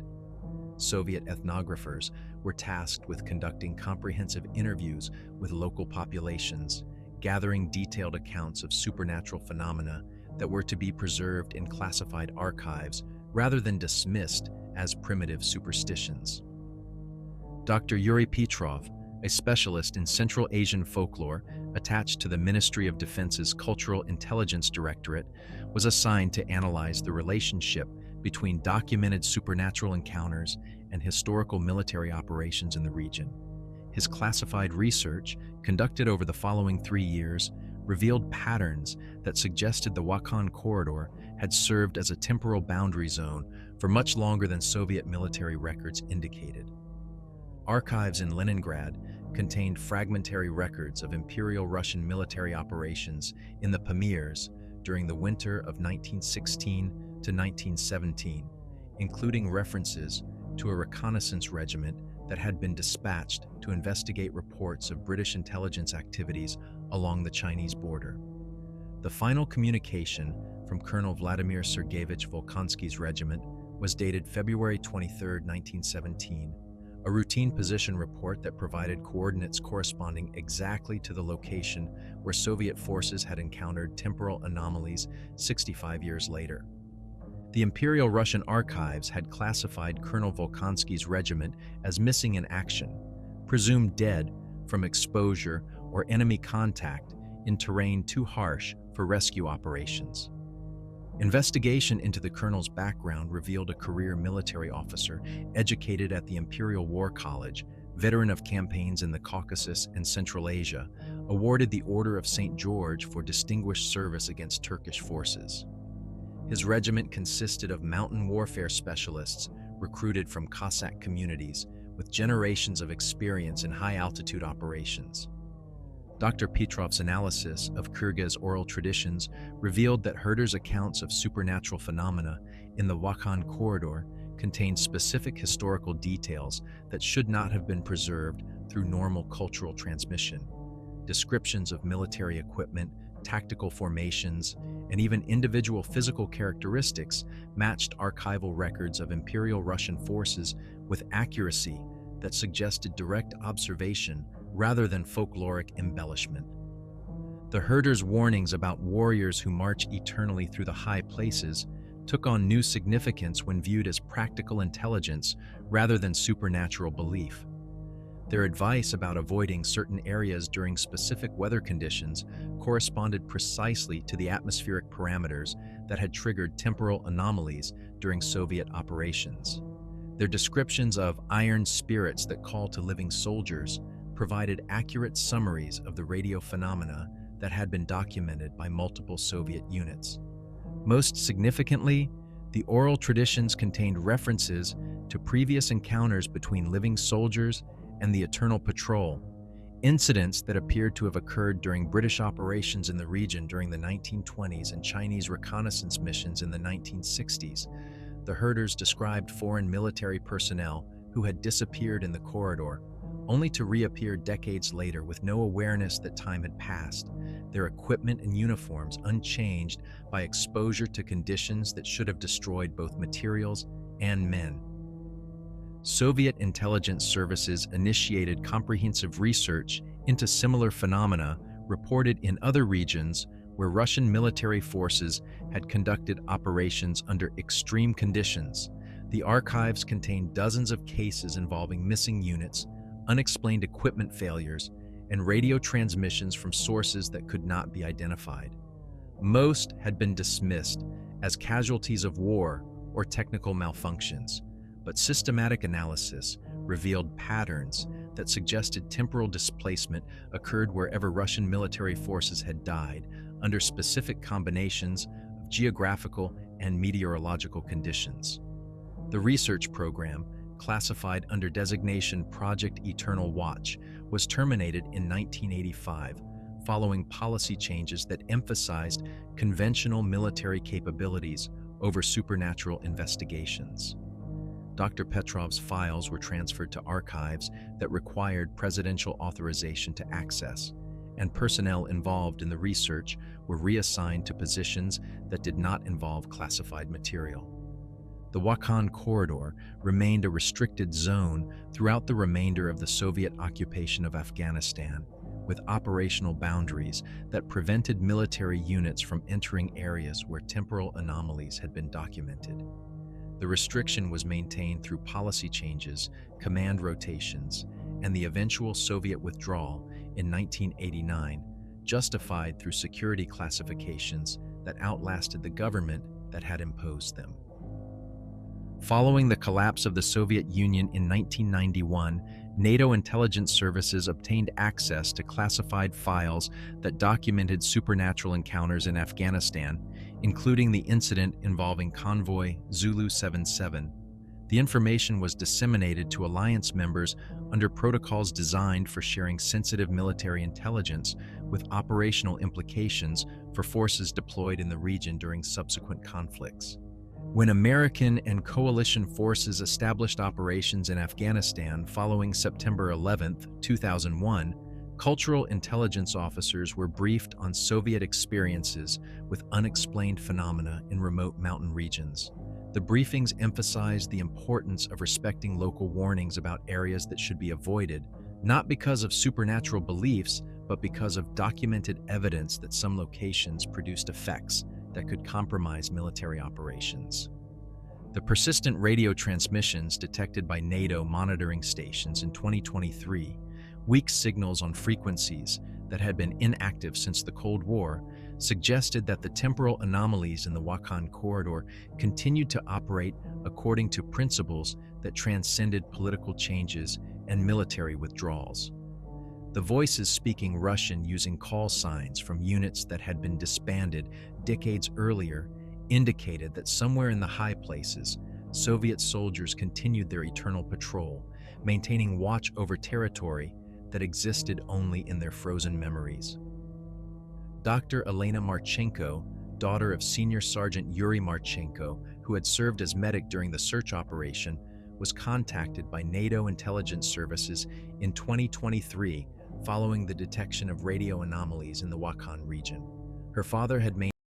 Soviet ethnographers were tasked with conducting comprehensive interviews with local populations, gathering detailed accounts of supernatural phenomena that were to be preserved in classified archives rather than dismissed as primitive superstitions. Dr. Yuri Petrov, a specialist in Central Asian folklore attached to the Ministry of Defense's Cultural Intelligence Directorate, was assigned to analyze the relationship between documented supernatural encounters and historical military operations in the region. His classified research, conducted over the following 3 years, revealed patterns that suggested the Wakhan corridor had served as a temporal boundary zone for much longer than Soviet military records indicated. Archives in Leningrad contained fragmentary records of Imperial Russian military operations in the Pamirs during the winter of 1916 to 1917, including references to a reconnaissance regiment that had been dispatched to investigate reports of British intelligence activities along the Chinese border. The final communication from Colonel Vladimir Sergeyevich Volkonsky's regiment was dated February 23, 1917, a routine position report that provided coordinates corresponding exactly to the location where Soviet forces had encountered temporal anomalies 65 years later. The Imperial Russian Archives had classified Colonel Volkonsky's regiment as missing in action, presumed dead from exposure or enemy contact in terrain too harsh for rescue operations. Investigation into the colonel's background revealed a career military officer educated at the Imperial War College, veteran of campaigns in the Caucasus and Central Asia, awarded the Order of St. George for distinguished service against Turkish forces. His regiment consisted of mountain warfare specialists recruited from Cossack communities with generations of experience in high-altitude operations. Dr. Petrov's analysis of Kyrgyz oral traditions revealed that Herder's accounts of supernatural phenomena in the Wakhan corridor contained specific historical details that should not have been preserved through normal cultural transmission. Descriptions of military equipment, tactical formations, and even individual physical characteristics matched archival records of Imperial Russian forces with accuracy that suggested direct observation rather than folkloric embellishment. The Herder's warnings about warriors who march eternally through the high places took on new significance when viewed as practical intelligence rather than supernatural belief. Their advice about avoiding certain areas during specific weather conditions corresponded precisely to the atmospheric parameters that had triggered temporal anomalies during Soviet operations. Their descriptions of iron spirits that call to living soldiers provided accurate summaries of the radio phenomena that had been documented by multiple Soviet units. Most significantly, the oral traditions contained references to previous encounters between living soldiers and the Eternal Patrol, incidents that appeared to have occurred during British operations in the region during the 1920s and Chinese reconnaissance missions in the 1960s. The Herders described foreign military personnel who had disappeared in the corridor, only to reappear decades later with no awareness that time had passed, their equipment and uniforms unchanged by exposure to conditions that should have destroyed both materials and men. Soviet intelligence services initiated comprehensive research into similar phenomena reported in other regions where Russian military forces had conducted operations under extreme conditions. The archives contained dozens of cases involving missing units, unexplained equipment failures, and radio transmissions from sources that could not be identified. Most had been dismissed as casualties of war or technical malfunctions, but systematic analysis revealed patterns that suggested temporal displacement occurred wherever Russian military forces had died under specific combinations of geographical and meteorological conditions. The research program, classified under designation Project Eternal Watch, was terminated in 1985, following policy changes that emphasized conventional military capabilities over supernatural investigations. Dr. Petrov's files were transferred to archives that required presidential authorization to access, and personnel involved in the research were reassigned to positions that did not involve classified material. The Wakhan corridor remained a restricted zone throughout the remainder of the Soviet occupation of Afghanistan, with operational boundaries that prevented military units from entering areas where temporal anomalies had been documented. The restriction was maintained through policy changes, command rotations, and the eventual Soviet withdrawal in 1989, justified through security classifications that outlasted the government that had imposed them. Following the collapse of the Soviet Union in 1991, NATO intelligence services obtained access to classified files that documented supernatural encounters in Afghanistan, including the incident involving Convoy Zulu 77. The information was disseminated to alliance members under protocols designed for sharing sensitive military intelligence with operational implications for forces deployed in the region during subsequent conflicts. When American and coalition forces established operations in Afghanistan following September 11, 2001, cultural intelligence officers were briefed on Soviet experiences with unexplained phenomena in remote mountain regions. The briefings emphasized the importance of respecting local warnings about areas that should be avoided, not because of supernatural beliefs, but because of documented evidence that some locations produced effects that could compromise military operations. The persistent radio transmissions detected by NATO monitoring stations in 2023, weak signals on frequencies that had been inactive since the Cold War, suggested that the temporal anomalies in the Wakhan corridor continued to operate according to principles that transcended political changes and military withdrawals. The voices speaking Russian using call signs from units that had been disbanded decades earlier indicated that somewhere in the high places, Soviet soldiers continued their eternal patrol, maintaining watch over territory that existed only in their frozen memories. Dr. Elena Marchenko, daughter of Senior Sergeant Yuri Marchenko, who had served as medic during the search operation, was contacted by NATO intelligence services in 2023 following the detection of radio anomalies in the Wakhan region. Her father had